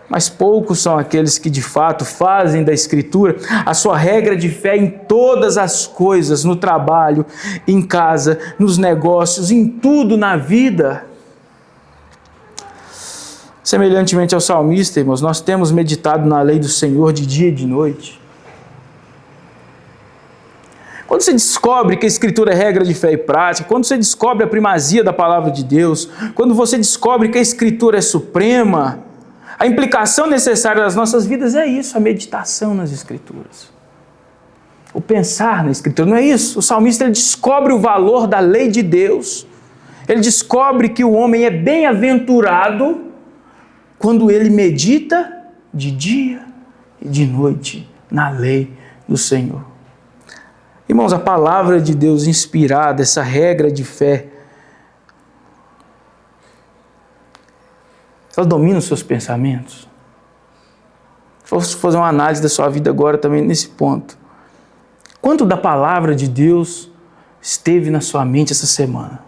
Mas poucos são aqueles que de fato fazem da Escritura a sua regra de fé em todas as coisas, no trabalho, em casa, nos negócios, em tudo na vida. Semelhantemente ao salmista, irmãos, nós temos meditado na lei do Senhor de dia e de noite. Quando você descobre que a Escritura é regra de fé e prática, quando você descobre a primazia da palavra de Deus, quando você descobre que a Escritura é suprema, a implicação necessária das nossas vidas é isso, a meditação nas Escrituras. O pensar na Escritura, não é isso? O salmista ele descobre o valor da lei de Deus. Ele descobre que o homem é bem-aventurado quando ele medita de dia e de noite na lei do Senhor. Irmãos, a palavra de Deus inspirada, essa regra de fé, ela domina os seus pensamentos. Vou fazer uma análise da sua vida agora também nesse ponto. Quanto da palavra de Deus esteve na sua mente essa semana?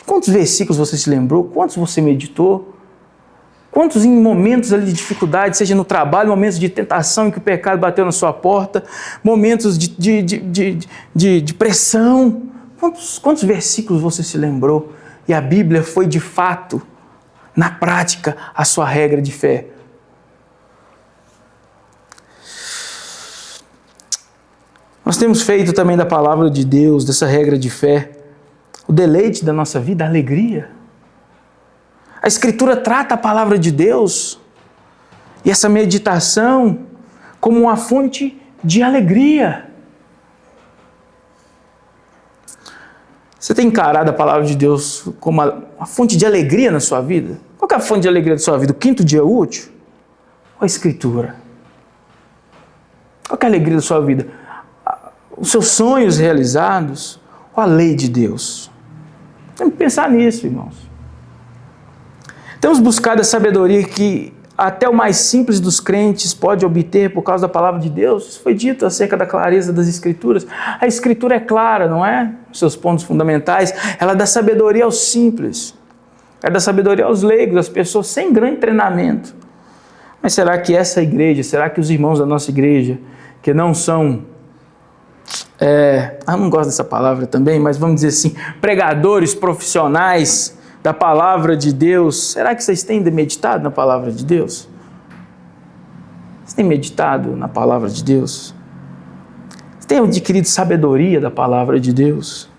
Quantos versículos você se lembrou? Quantos você meditou? Quantos em momentos ali de dificuldade, seja no trabalho, momentos de tentação em que o pecado bateu na sua porta, momentos de pressão, quantos versículos você se lembrou? E a Bíblia foi de fato, na prática, a sua regra de fé. Nós temos feito também da palavra de Deus, dessa regra de fé, o deleite da nossa vida, a alegria. A Escritura trata a palavra de Deus e essa meditação como uma fonte de alegria. Você tem encarado a palavra de Deus como uma fonte de alegria na sua vida? Qual que é a fonte de alegria da sua vida? O quinto dia útil? Ou a Escritura? Qual que é a alegria da sua vida? os seus sonhos realizados ou a lei de Deus? Temos que pensar nisso, irmãos. Temos buscado a sabedoria que até o mais simples dos crentes pode obter por causa da palavra de Deus. Isso foi dito acerca da clareza das Escrituras. A Escritura é clara, não é? Os seus pontos fundamentais. Ela dá sabedoria aos simples. Ela dá sabedoria aos leigos, às pessoas sem grande treinamento. Mas será que essa igreja, será que os irmãos da nossa igreja, que não são, eu não gosto dessa palavra também, mas vamos dizer assim, pregadores profissionais da palavra de Deus, será que vocês têm meditado na palavra de Deus? Vocês têm meditado na palavra de Deus? Vocês têm adquirido sabedoria da palavra de Deus?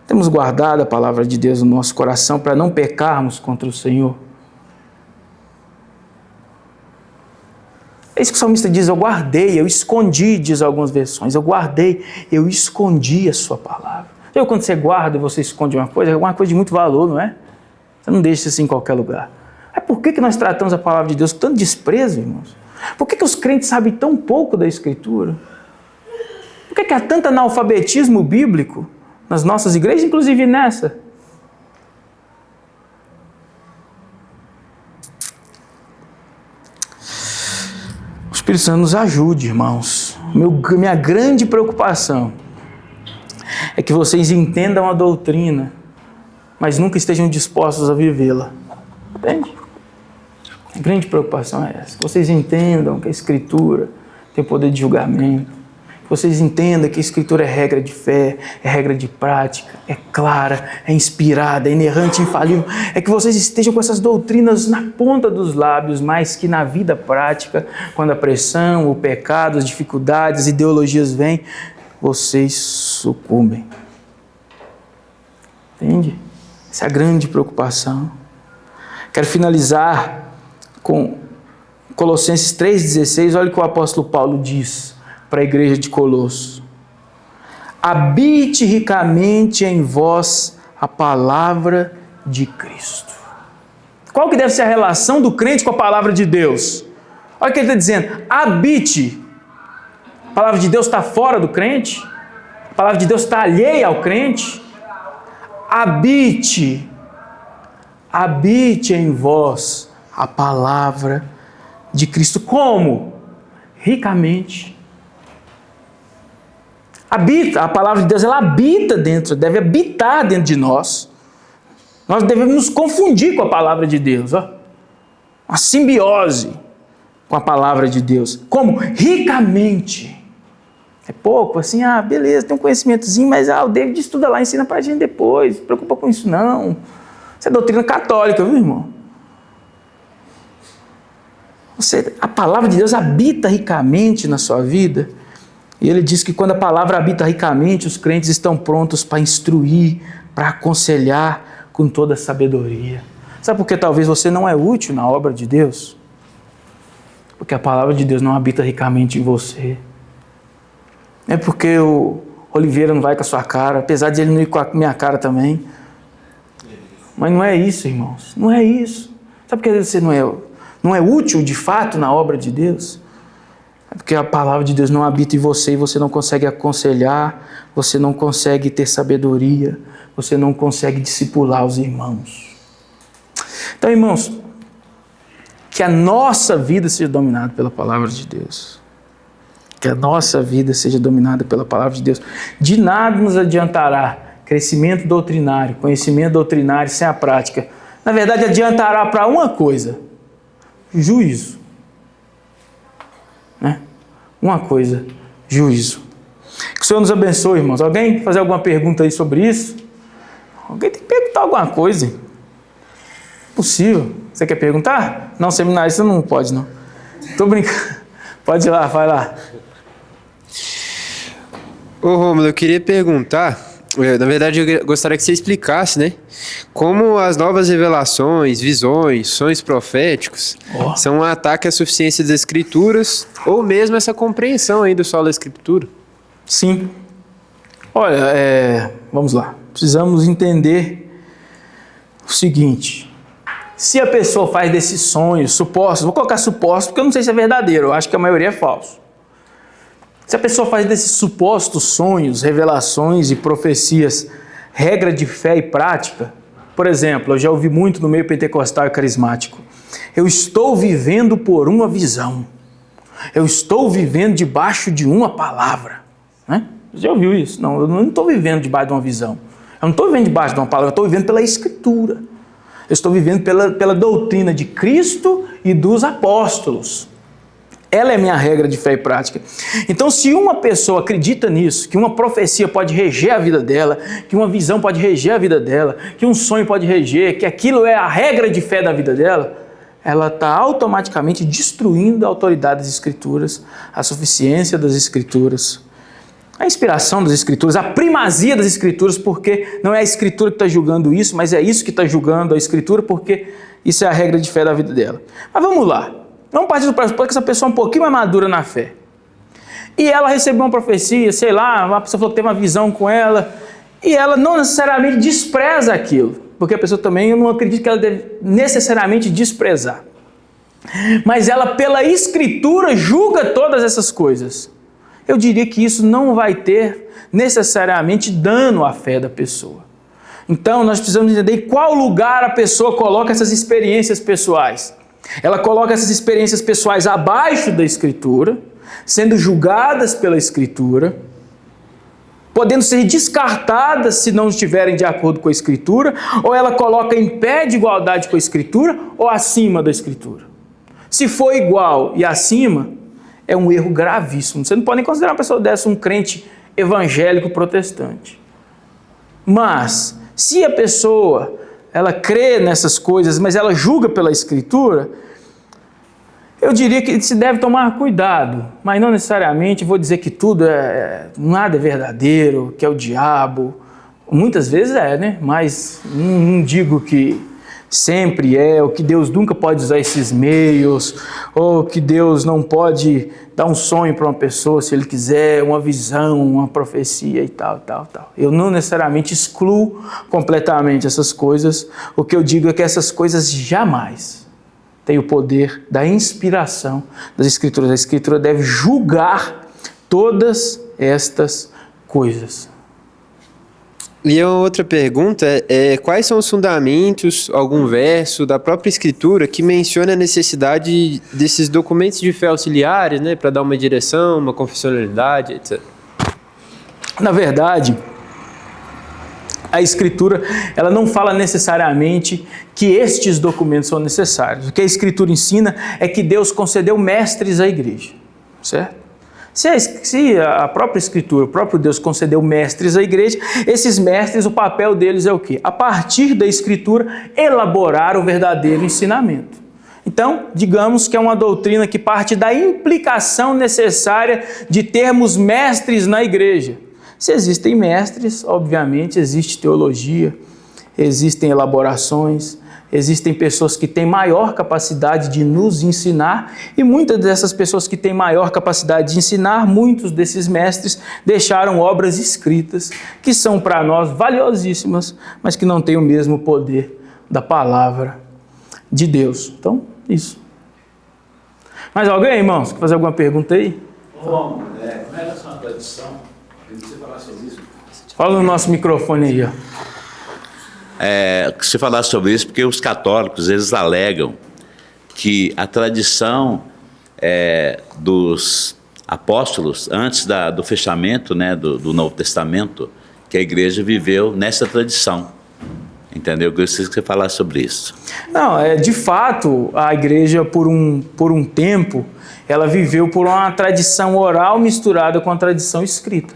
Temos guardado a palavra de Deus no nosso coração para não pecarmos contra o Senhor? É isso que o salmista diz, eu guardei, eu escondi, diz algumas versões, eu guardei, eu escondi a sua palavra. Então, quando você guarda e você esconde uma coisa, é uma coisa de muito valor, não é? Você não deixa isso em qualquer lugar. Mas por que nós tratamos a palavra de Deus com tanto desprezo, irmãos? Por que os crentes sabem tão pouco da Escritura? Por que há tanto analfabetismo bíblico nas nossas igrejas, inclusive nessa? O Espírito Santo nos ajude, irmãos. Minha grande preocupação é que vocês entendam a doutrina, mas nunca estejam dispostos a vivê-la. Entende? A grande preocupação é essa. Que vocês entendam que a Escritura tem poder de julgamento. Que vocês entendam que a Escritura é regra de fé, é regra de prática, é clara, é inspirada, é inerrante, infalível. É que vocês estejam com essas doutrinas na ponta dos lábios, mas que na vida prática, quando a pressão, o pecado, as dificuldades, as ideologias vêm, vocês sucumbem. Entende? Essa é a grande preocupação. Quero finalizar com Colossenses 3,16. Olha o que o apóstolo Paulo diz para a igreja de Colossos. Habite ricamente em vós a palavra de Cristo. Qual que deve ser a relação do crente com a palavra de Deus? Olha o que ele está dizendo. Habite. A palavra de Deus está fora do crente? A palavra de Deus está alheia ao crente? Habite em vós a palavra de Cristo. Como? Ricamente. Habita, a palavra de Deus, ela habita dentro, deve habitar dentro de nós. Nós devemos nos confundir com a palavra de Deus. Uma simbiose com a palavra de Deus. Como? Ricamente. É pouco, assim, beleza, tem um conhecimentozinho, mas o David estuda lá, ensina pra gente depois, não se preocupa com isso não. Isso é doutrina católica, viu, irmão? A palavra de Deus habita ricamente na sua vida, e ele diz que quando a palavra habita ricamente, os crentes estão prontos para instruir, para aconselhar com toda a sabedoria. Sabe por que talvez você não é útil na obra de Deus? Porque a palavra de Deus não habita ricamente em você. É porque o Oliveira não vai com a sua cara, apesar de ele não ir com a minha cara também. Mas não é isso, irmãos. Não é isso. Sabe por que você não é útil de fato na obra de Deus? É porque a palavra de Deus não habita em você e você não consegue aconselhar, você não consegue ter sabedoria, você não consegue discipular os irmãos. Então, irmãos, que a nossa vida seja dominada pela palavra de Deus. Que a nossa vida seja dominada pela palavra de Deus. De nada nos adiantará crescimento doutrinário, conhecimento doutrinário sem a prática. Na verdade, adiantará para uma coisa: juízo. Né? Uma coisa: juízo. Que o Senhor nos abençoe, irmãos. Alguém quer fazer alguma pergunta aí sobre isso? Alguém tem que perguntar alguma coisa. Possível. Você quer perguntar? Não, seminarista não pode, não. Estou brincando. Pode ir lá, vai lá. Ô Rômulo, eu queria perguntar, na verdade eu gostaria que você explicasse, né? Como as novas revelações, visões, sonhos proféticos são um ataque à suficiência das Escrituras, ou mesmo essa compreensão aí do solo da Escritura. Sim. Olha, vamos lá. Precisamos entender o seguinte: se a pessoa faz desses sonhos, supostos, vou colocar supostos porque eu não sei se é verdadeiro, eu acho que a maioria é falso. Se a pessoa faz desses supostos sonhos, revelações e profecias regra de fé e prática, por exemplo, eu já ouvi muito no meio pentecostal e carismático, eu estou vivendo por uma visão, eu estou vivendo debaixo de uma palavra, né? Você já ouviu isso? Não, eu não estou vivendo debaixo de uma visão, eu não estou vivendo debaixo de uma palavra, eu estou vivendo pela Escritura, eu estou vivendo pela doutrina de Cristo e dos apóstolos. Ela é a minha regra de fé e prática. Então, se uma pessoa acredita nisso, que uma profecia pode reger a vida dela, que uma visão pode reger a vida dela, que um sonho pode reger, que aquilo é a regra de fé da vida dela, ela está automaticamente destruindo a autoridade das Escrituras, a suficiência das Escrituras, a inspiração das Escrituras, a primazia das Escrituras, porque não é a Escritura que está julgando isso, mas é isso que está julgando a Escritura, porque isso é a regra de fé da vida dela. Mas vamos lá. Vamos partir do pressuposto que essa pessoa é um pouquinho mais madura na fé. E ela recebeu uma profecia, sei lá, uma pessoa falou que teve uma visão com ela, e ela não necessariamente despreza aquilo, porque a pessoa também, eu não acredito que ela deve necessariamente desprezar. Mas ela, pela Escritura, julga todas essas coisas. Eu diria que isso não vai ter necessariamente dano à fé da pessoa. Então, nós precisamos entender em qual lugar a pessoa coloca essas experiências pessoais. Ela coloca essas experiências pessoais abaixo da Escritura, sendo julgadas pela Escritura, podendo ser descartadas se não estiverem de acordo com a Escritura, ou ela coloca em pé de igualdade com a Escritura ou acima da Escritura. Se for igual e acima, é um erro gravíssimo. Você não pode nem considerar uma pessoa dessa um crente evangélico protestante. Mas, se a pessoa ela crê nessas coisas, mas ela julga pela Escritura, eu diria que se deve tomar cuidado, mas não necessariamente vou dizer que tudo nada é verdadeiro, que é o diabo. Muitas vezes é, né? Mas não digo que sempre é, ou que Deus nunca pode usar esses meios, ou que Deus não pode dar um sonho para uma pessoa se Ele quiser, uma visão, uma profecia e tal. Eu não necessariamente excluo completamente essas coisas, o que eu digo é que essas coisas jamais têm o poder da inspiração das Escrituras. A Escritura deve julgar todas estas coisas. E a outra pergunta é quais são os fundamentos, algum verso da própria Escritura que menciona a necessidade desses documentos de fé auxiliares, né, para dar uma direção, uma confessionalidade, etc. Na verdade, a Escritura ela não fala necessariamente que estes documentos são necessários. O que a Escritura ensina é que Deus concedeu mestres à igreja, certo? Se a própria Escritura, o próprio Deus concedeu mestres à igreja, esses mestres, o papel deles é o quê? A partir da Escritura, elaborar o verdadeiro ensinamento. Então, digamos que é uma doutrina que parte da implicação necessária de termos mestres na igreja. Se existem mestres, obviamente existe teologia, existem elaborações, existem pessoas que têm maior capacidade de nos ensinar e muitas dessas pessoas que têm maior capacidade de ensinar, muitos desses mestres deixaram obras escritas que são para nós valiosíssimas, mas que não têm o mesmo poder da palavra de Deus. Então, isso. Mais alguém, irmãos? Quer fazer alguma pergunta aí? Com relação à tradição, eu queria que você falasse sobre isso. Fala no nosso microfone aí, ó. Que você falasse sobre isso, porque os católicos, eles alegam que a tradição dos apóstolos, antes do fechamento, né, do Novo Testamento, que a igreja viveu nessa tradição. Entendeu? Eu gostaria que você falasse sobre isso. Não, de fato, a igreja, por um tempo, ela viveu por uma tradição oral misturada com a tradição escrita.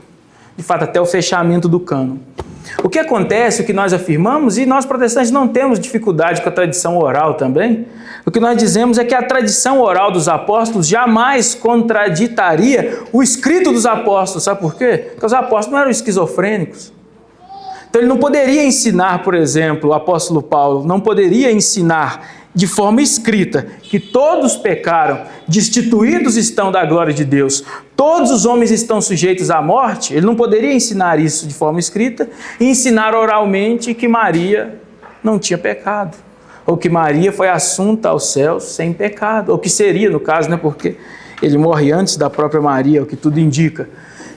De fato, até o fechamento do cânon. O que acontece, o que nós afirmamos, e nós protestantes não temos dificuldade com a tradição oral também, o que nós dizemos é que a tradição oral dos apóstolos jamais contraditaria o escrito dos apóstolos. Sabe por quê? Porque os apóstolos não eram esquizofrênicos. Então ele não poderia ensinar, por exemplo, o apóstolo Paulo não poderia ensinar de forma escrita que todos pecaram, destituídos estão da glória de Deus, todos os homens estão sujeitos à morte. Ele não poderia ensinar isso de forma escrita e ensinar oralmente que Maria não tinha pecado, ou que Maria foi assunta aos céus sem pecado, ou que seria, no caso, né, porque Ele morre antes da própria Maria, o que tudo indica.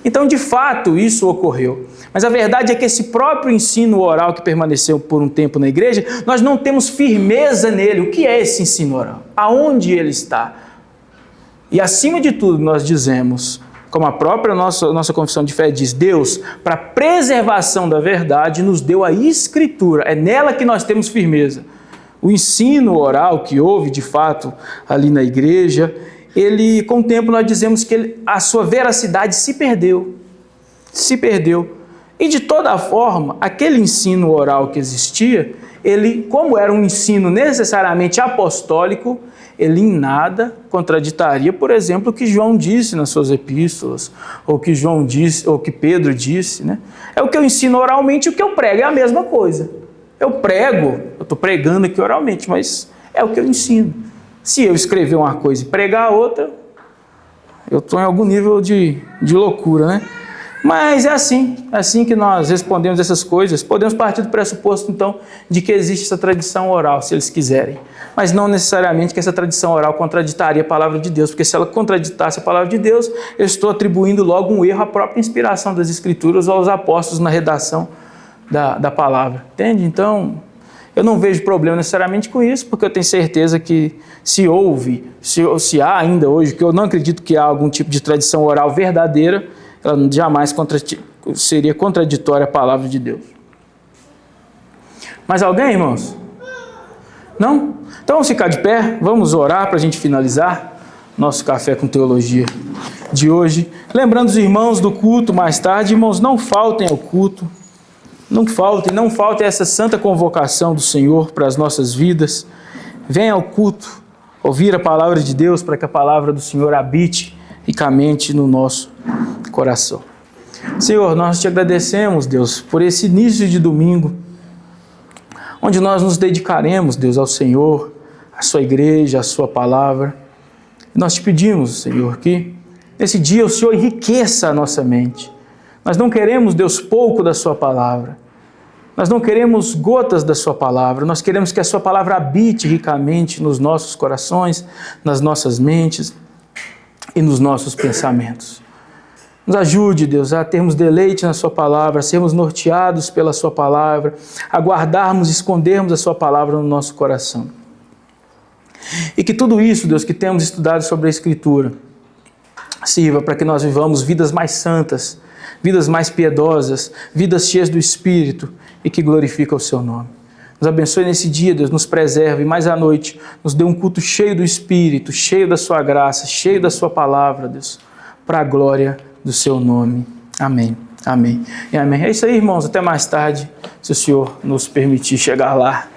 Então, de fato, isso ocorreu. Mas a verdade é que esse próprio ensino oral que permaneceu por um tempo na igreja, nós não temos firmeza nele. O que é esse ensino oral? Aonde ele está? E acima de tudo, nós dizemos, como a própria nossa confissão de fé diz, Deus, para a preservação da verdade, nos deu a Escritura. É nela que nós temos firmeza. O ensino oral que houve, de fato, ali na igreja, ele, com o tempo, nós dizemos que a sua veracidade se perdeu. Se perdeu. E, de toda forma, aquele ensino oral que existia, ele, como era um ensino necessariamente apostólico, ele em nada contraditaria, por exemplo, o que João disse nas suas epístolas, ou que João disse, ou que Pedro disse, né? É o que eu ensino oralmente, o que eu prego é a mesma coisa. Eu prego, eu estou pregando aqui oralmente, mas é o que eu ensino. Se eu escrever uma coisa e pregar outra, eu estou em algum nível de loucura, né? Mas é assim que nós respondemos essas coisas. Podemos partir do pressuposto, então, de que existe essa tradição oral, se eles quiserem. Mas não necessariamente que essa tradição oral contraditaria a palavra de Deus, porque se ela contraditasse a palavra de Deus, eu estou atribuindo logo um erro à própria inspiração das Escrituras ou aos apóstolos na redação da palavra. Entende? Então, eu não vejo problema necessariamente com isso, porque eu tenho certeza que se há ainda hoje, que eu não acredito que há algum tipo de tradição oral verdadeira, ela jamais seria contraditória à palavra de Deus. Mais alguém, irmãos? Não? Então vamos ficar de pé, vamos orar para a gente finalizar nosso Café com Teologia de hoje. Lembrando os irmãos do culto mais tarde, irmãos, não faltem ao culto, não faltem essa santa convocação do Senhor para as nossas vidas. Venha ao culto, ouvir a palavra de Deus para que a palavra do Senhor habite ricamente no nosso coração. Senhor, nós te agradecemos, Deus, por esse início de domingo, onde nós nos dedicaremos, Deus, ao Senhor, à sua igreja, à sua palavra. Nós te pedimos, Senhor, que nesse dia o Senhor enriqueça a nossa mente. Nós não queremos, Deus, pouco da sua palavra. Nós não queremos gotas da sua palavra. Nós queremos que a sua palavra habite ricamente nos nossos corações, nas nossas mentes e nos nossos pensamentos. Nos ajude, Deus, a termos deleite na sua palavra, a sermos norteados pela sua palavra, a guardarmos e escondermos a sua palavra no nosso coração. E que tudo isso, Deus, que temos estudado sobre a Escritura, sirva para que nós vivamos vidas mais santas, vidas mais piedosas, vidas cheias do Espírito e que glorificam o seu nome. Nos abençoe nesse dia, Deus, nos preserve, mais à noite nos dê um culto cheio do Espírito, cheio da sua graça, cheio da sua palavra, Deus, para a glória do seu nome. Amém. Amém. E amém. É isso aí, irmãos. Até mais tarde, se o Senhor nos permitir chegar lá.